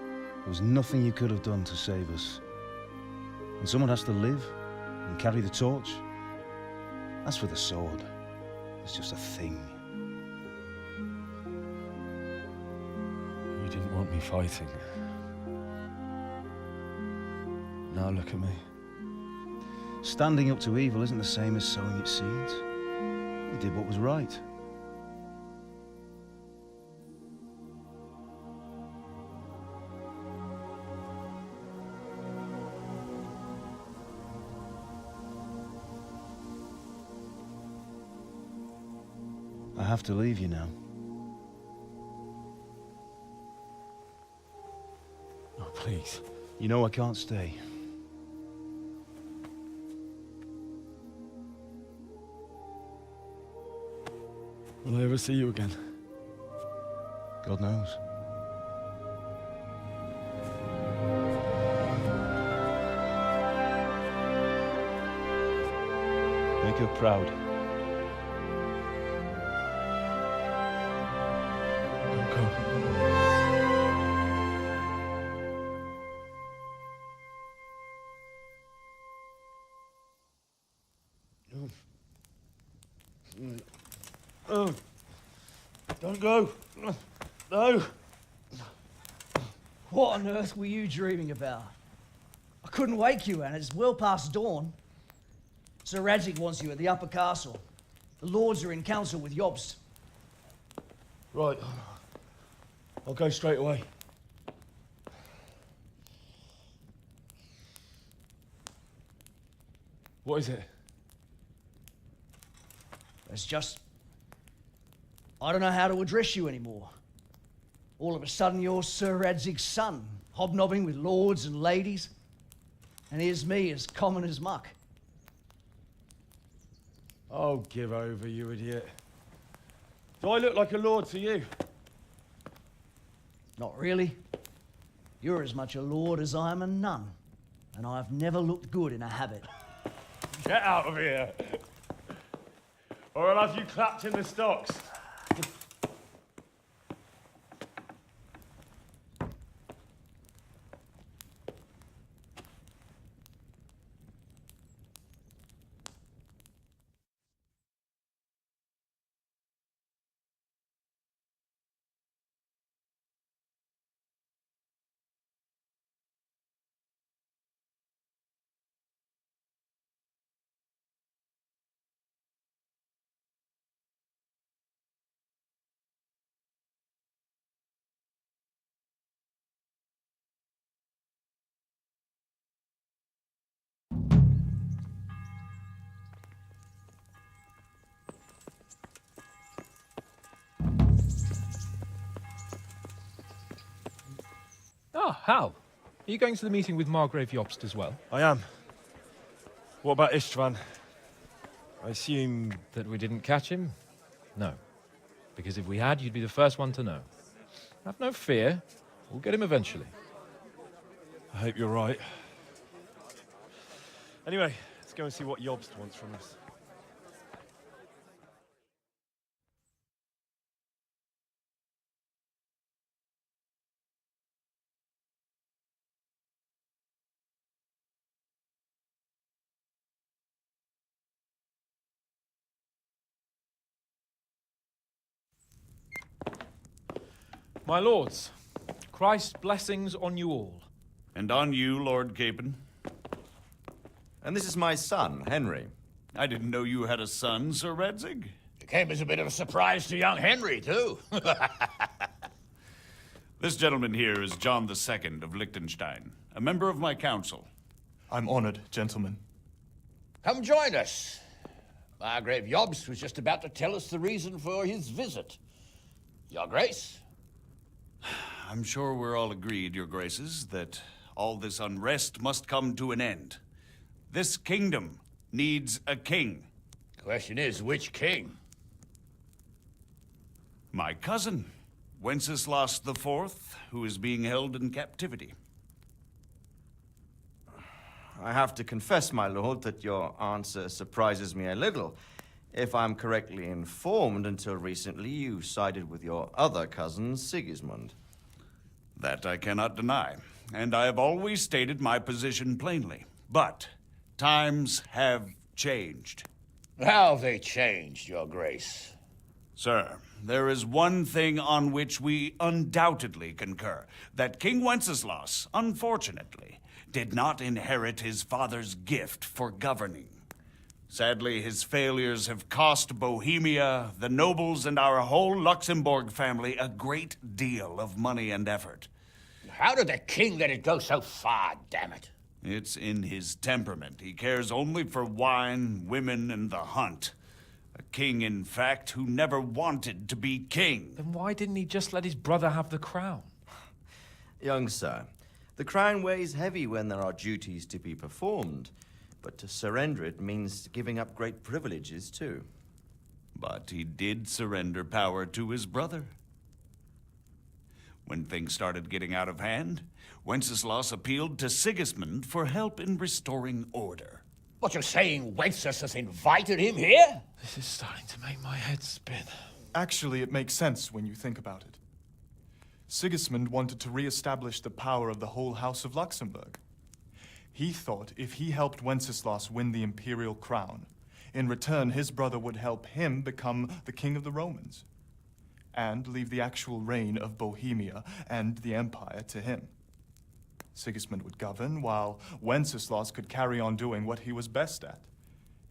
There was nothing you could have done to save us. And someone has to live and carry the torch. As for the sword, it's just a thing. You didn't want me fighting. Now look at me. Standing up to evil isn't the same as sowing its seeds. You did what was right. I have to leave you now. Oh, please. You know I can't stay. Will I ever see you again? God knows. Make her proud. Don't go. Oh, don't go. No. What on earth were you dreaming about? I couldn't wake you, and it's well past dawn. Sir Radzig wants you at the upper castle. The lords are in council with Jobst. Right. I'll go straight away. What is it? It's just... I don't know how to address you anymore. All of a sudden you're Sir Radzig's son, hobnobbing with lords and ladies. And here's me, as common as muck. Oh, give over, you idiot. Do I look like a lord to you? Not really. You're as much a lord as I am a nun. And I've never looked good in a habit. Get out of here! Or I'll have you clapped in the stocks. Ah, Hal. Are you going to the meeting with Margrave Jobst as well? I am. What about Istvan? I assume... That we didn't catch him? No. Because if we had, you'd be the first one to know. Have no fear. We'll get him eventually. I hope you're right. Anyway, let's go and see what Jobst wants from us. My lords, Christ's blessings on you all. And on you, Lord Capon. And this is my son, Henry. I didn't know you had a son, Sir Radzig. It came as a bit of a surprise to young Henry, too. This gentleman here is John II of Liechtenstein, a member of my council. I'm honored, gentlemen. Come join us. Margrave Jobst was just about to tell us the reason for his visit. Your Grace? I'm sure we're all agreed, Your Graces, that all this unrest must come to an end. This kingdom needs a king. Question is, which king? My cousin, Wenceslas IV, who is being held in captivity. I have to confess, my lord, that your answer surprises me a little. If I'm correctly informed, until recently you sided with your other cousin, Sigismund. That I cannot deny, and I have always stated my position plainly. But times have changed. How have they changed, Your Grace? Sir, there is one thing on which we undoubtedly concur, that King Wenceslas, unfortunately, did not inherit his father's gift for governing. Sadly, his failures have cost Bohemia, the nobles, and our whole Luxembourg family a great deal of money and effort. How did the king let it go so far, damn it? It's in his temperament. He cares only for wine, women, and the hunt. A king, in fact, who never wanted to be king. Then why didn't he just let his brother have the crown? Young sir, the crown weighs heavy when there are duties to be performed, but to surrender it means giving up great privileges too. But he did surrender power to his brother. When things started getting out of hand, Wenceslas appealed to Sigismund for help in restoring order. What, you're saying Wenceslas invited him here? This is starting to make my head spin. Actually, it makes sense when you think about it. Sigismund wanted to re-establish the power of the whole House of Luxembourg. He thought if he helped Wenceslas win the imperial crown, in return his brother would help him become the king of the Romans, and leave the actual reign of Bohemia and the empire to him. Sigismund would govern, while Wenceslas could carry on doing what he was best at,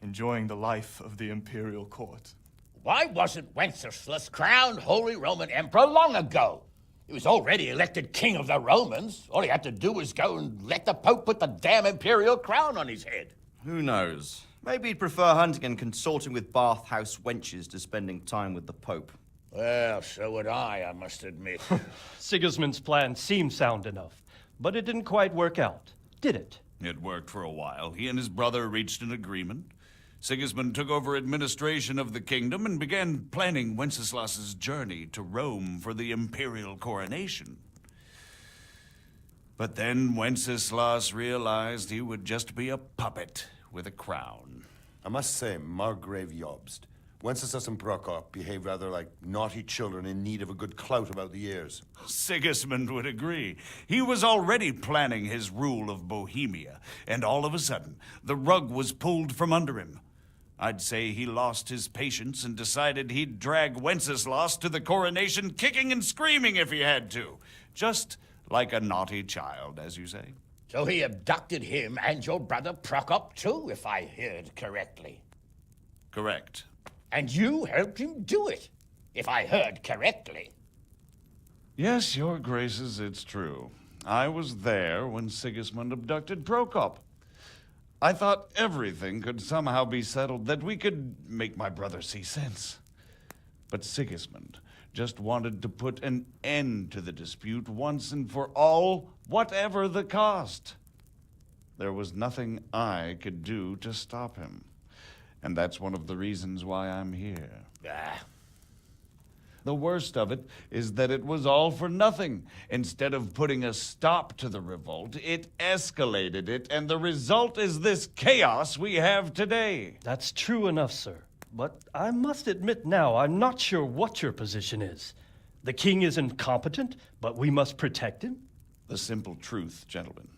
enjoying the life of the imperial court. Why wasn't Wenceslas crowned Holy Roman Emperor long ago? He was already elected king of the Romans. All he had to do was go and let the Pope put the damn imperial crown on his head. Who knows? Maybe he'd prefer hunting and consorting with bathhouse wenches to spending time with the Pope. Well, so would I must admit. Sigismund's plan seemed sound enough, but it didn't quite work out, did it? It worked for a while. He and his brother reached an agreement. Sigismund took over administration of the kingdom and began planning Wenceslas's journey to Rome for the imperial coronation. But then Wenceslas realized he would just be a puppet with a crown. I must say, Margrave Jobst, Wenceslas and Prokop behave rather like naughty children in need of a good clout about the ears. Sigismund would agree. He was already planning his rule of Bohemia, and all of a sudden, the rug was pulled from under him. I'd say he lost his patience and decided he'd drag Wenceslas to the coronation kicking and screaming if he had to. Just like a naughty child, as you say. So he abducted him and your brother Prokop too, if I heard correctly. Correct. And you helped him do it, if I heard correctly. Yes, Your Graces, it's true. I was there when Sigismund abducted Prokop. I thought everything could somehow be settled, that we could make my brother see sense. But Sigismund just wanted to put an end to the dispute once and for all, whatever the cost. There was nothing I could do to stop him. And that's one of the reasons why I'm here. The worst of it is that it was all for nothing. Instead of putting a stop to the revolt, it escalated it, and the result is this chaos we have today. That's true enough, sir. But I must admit now, I'm not sure what your position is. The king is incompetent, but we must protect him? The simple truth, gentlemen,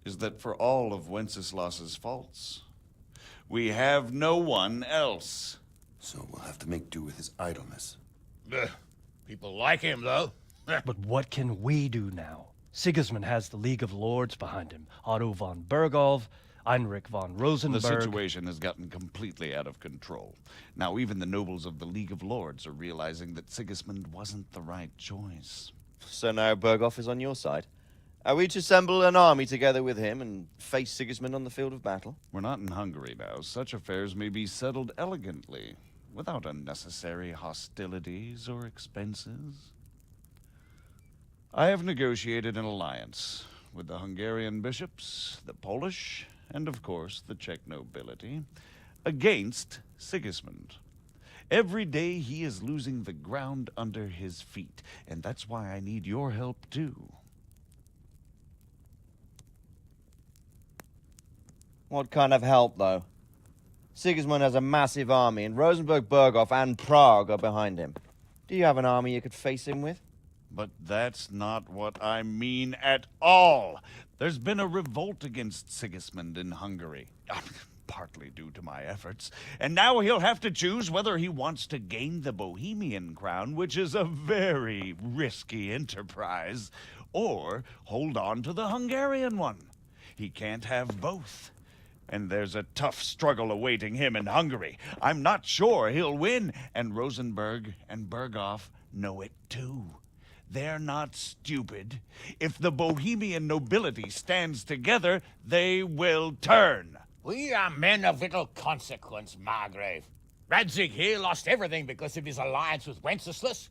is that for all of Wenceslas's faults, we have no one else. So we'll have to make do with his idleness. People like him, though. But what can we do now? Sigismund has the League of Lords behind him. Otto von Bergholf, Heinrich von Rosenberg. The situation has gotten completely out of control. Now even the nobles of the League of Lords are realizing that Sigismund wasn't the right choice. So now Berghoff is on your side. Are we to assemble an army together with him and face Sigismund on the field of battle? We're not in Hungary now. Such affairs may be settled elegantly, without unnecessary hostilities or expenses. I have negotiated an alliance with the Hungarian bishops, the Polish, and of course the Czech nobility, against Sigismund. Every day he is losing the ground under his feet, and that's why I need your help too. What kind of help, though? Sigismund has a massive army, and Rosenberg, Berghoff, and Prague are behind him. Do you have an army you could face him with? But that's not what I mean at all. There's been a revolt against Sigismund in Hungary, partly due to my efforts, and now he'll have to choose whether he wants to gain the Bohemian crown, which is a very risky enterprise, or hold on to the Hungarian one. He can't have both. And there's a tough struggle awaiting him in Hungary. I'm not sure he'll win, and Rosenberg and Berghoff know it too. They're not stupid. If the Bohemian nobility stands together, they will turn. We are men of little consequence, Margrave. Radzig here lost everything because of his alliance with Wenceslas.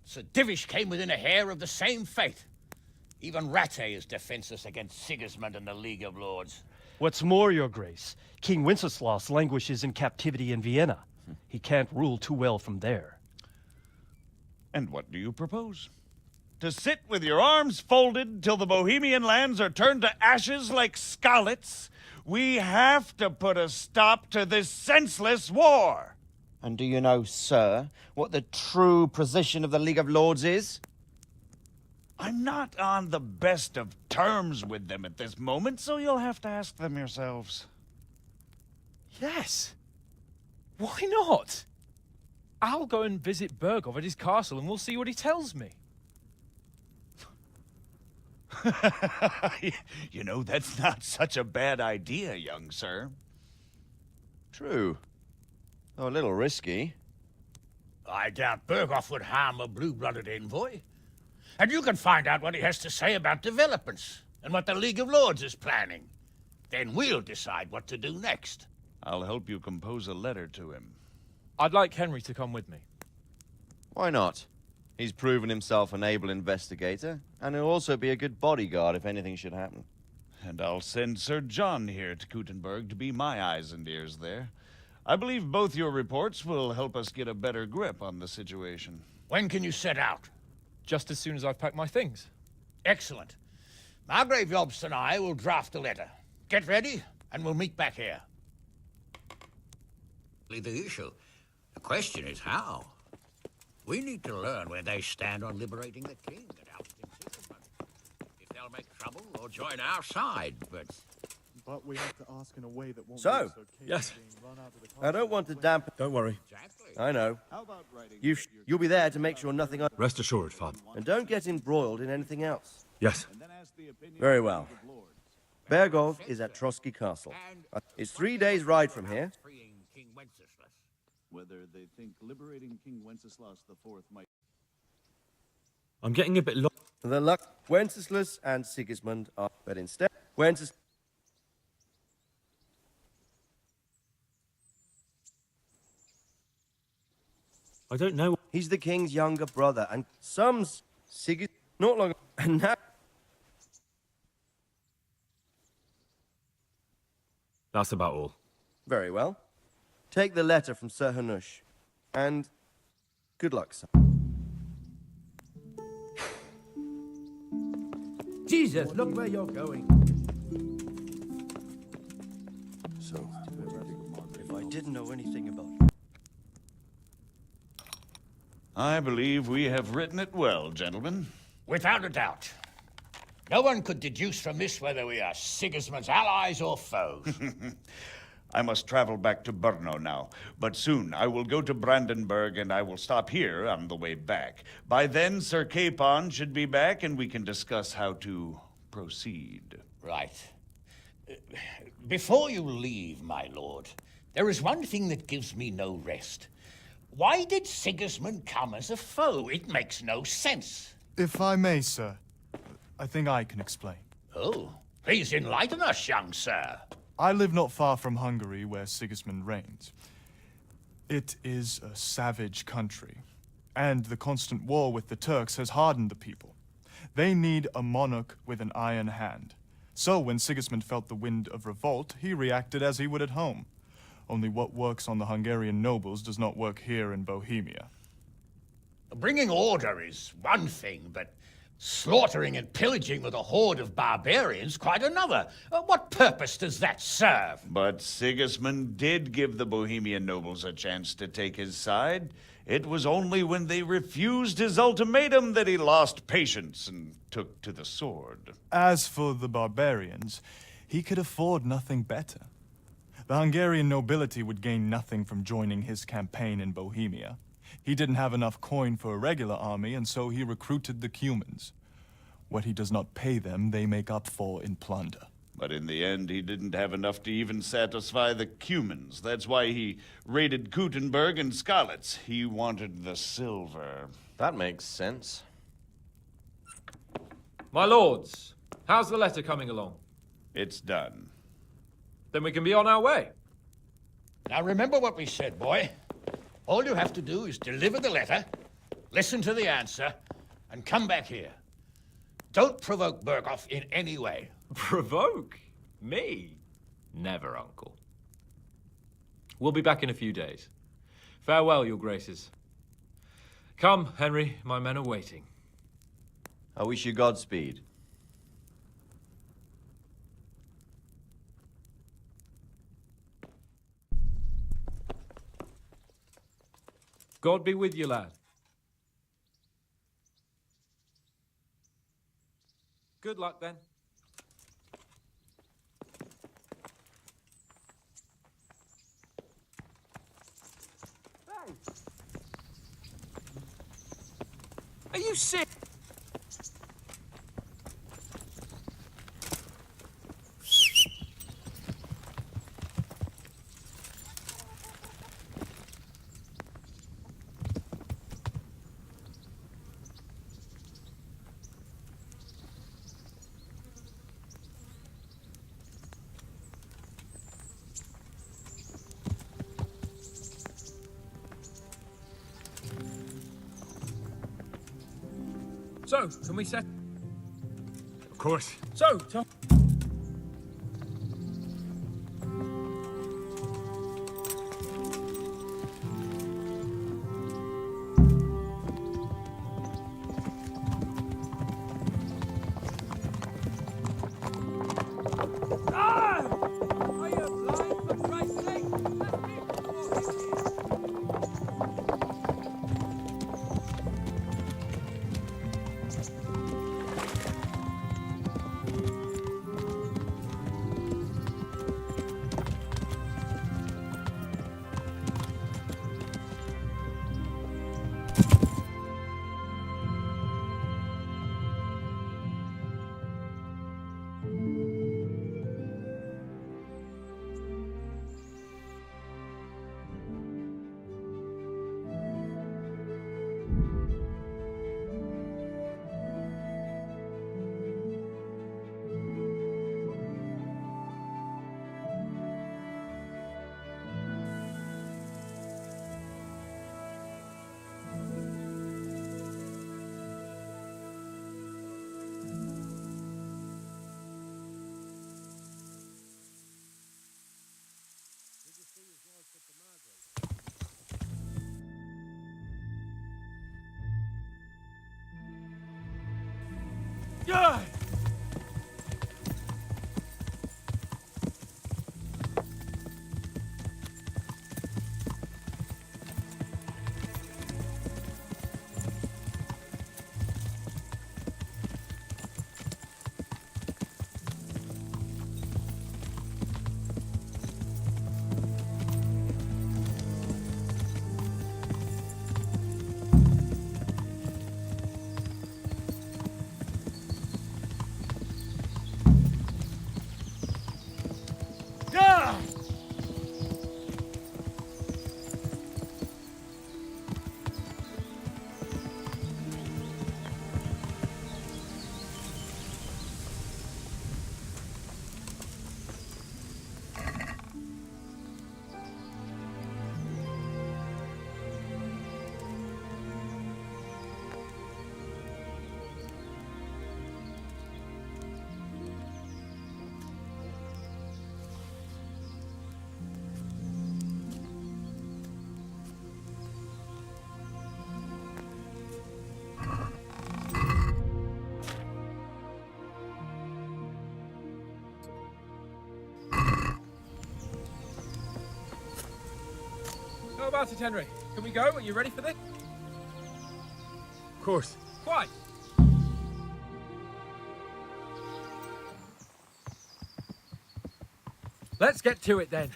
Sir Divish came within a hair of the same fate. Even Rattay is defenseless against Sigismund and the League of Lords. What's more, Your Grace, King Wenceslas languishes in captivity in Vienna. He can't rule too well from there. And what do you propose? To sit with your arms folded till the Bohemian lands are turned to ashes like Skalitz? We have to put a stop to this senseless war. And do you know, sir, what the true position of the League of Lords is? I'm not on the best of terms with them at this moment, so you'll have to ask them yourselves. Yes. Why not? I'll go and visit Berghoff at his castle and we'll see what he tells me. You know, that's not such a bad idea, young sir. True. Though a little risky. I doubt Berghoff would harm a blue-blooded envoy. And you can find out what he has to say about developments and what the League of Lords is planning. Then we'll decide what to do next. I'll help you compose a letter to him. I'd like Henry to come with me. Why not? He's proven himself an able investigator, and he'll also be a good bodyguard if anything should happen. And I'll send Sir John here to Kuttenberg to be my eyes and ears there. I believe both your reports will help us get a better grip on the situation. When can you set out? Just as soon as I've packed my things. Excellent. Margrave Jobst and I will draft a letter. Get ready, and we'll meet back here. The issue. The question is how. We need to learn where they stand on liberating the king and ousting Sigismund. If they'll make trouble or join our side, But we have to ask in a way that won't So, yes. I don't want to dampen... Don't worry. I know. You'll be there to make sure nothing... Rest assured, Father. And don't get embroiled in anything else. Yes. Very well. Berghoff is at Trotsky Castle. It's 3 days' ride from here. Whether they think liberating King Wenceslas IV might... I'm getting a bit lost. The luck... Wenceslas and Sigismund are... But instead, Wenceslas... I don't know. He's the king's younger brother, and some... Sigis... Not long... And now... That's about all. Very well. Take the letter from Sir Hanush. And... good luck, sir. Jesus, look where you're going. So, if I didn't know anything about... I believe we have written it well, gentlemen. without a doubt. No one could deduce from this whether we are Sigismund's allies or foes. I must travel back to Brno now, but soon I will go to Brandenburg and I will stop here on the way back. By then, Sir Capon should be back and we can discuss how to proceed. Right. Before you leave, my lord, there is one thing that gives me no rest. Why did Sigismund come as a foe? It makes no sense. If I may, sir, I think I can explain. Oh, please enlighten us, young sir. I live not far from Hungary, where Sigismund reigns. It is a savage country, and the constant war with the Turks has hardened the people. They need a monarch with an iron hand. So when Sigismund felt the wind of revolt, he reacted as he would at home. Only what works on the Hungarian nobles does not work here in Bohemia. Bringing order is one thing, but slaughtering and pillaging with a horde of barbarians quite another. What purpose does that serve? But Sigismund did give the Bohemian nobles a chance to take his side. It was only when they refused his ultimatum that he lost patience and took to the sword. As for the barbarians, he could afford nothing better. The Hungarian nobility would gain nothing from joining his campaign in Bohemia. He didn't have enough coin for a regular army, and so he recruited the Cumans. What he does not pay them, they make up for in plunder. But in the end, he didn't have enough to even satisfy the Cumans. That's why he raided Kuttenberg and Skalitz. He wanted the silver. That makes sense. My lords, how's the letter coming along? It's done. Then we can be on our way. Now remember what we said, boy. All you have to do is deliver the letter, listen to the answer, and come back here. Don't provoke Berghoff in any way. Provoke? Me? Never, Uncle. We'll be back in a few days. Farewell, your graces. Come, Henry, my men are waiting. I wish you Godspeed. God be with you, lad. Good luck, then. Hey! Are you sick? So, can we set? Of course. So, Tom. Yeah! How about it, Henry? Can we go? Are you ready for this? Of course. Quite. Let's get to it then.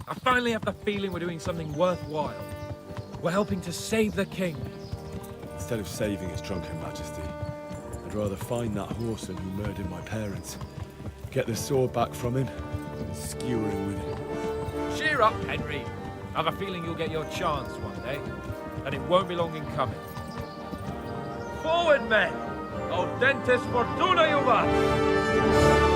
I finally have the feeling we're doing something worthwhile. We're helping to save the king. Instead of saving his drunken majesty, I'd rather find that horseman who murdered my parents, get the sword back from him, and skewer him with it. Cheer up, Henry. I have a feeling you'll get your chance one day, and it won't be long in coming. Forward, men! Audentes fortuna juvat!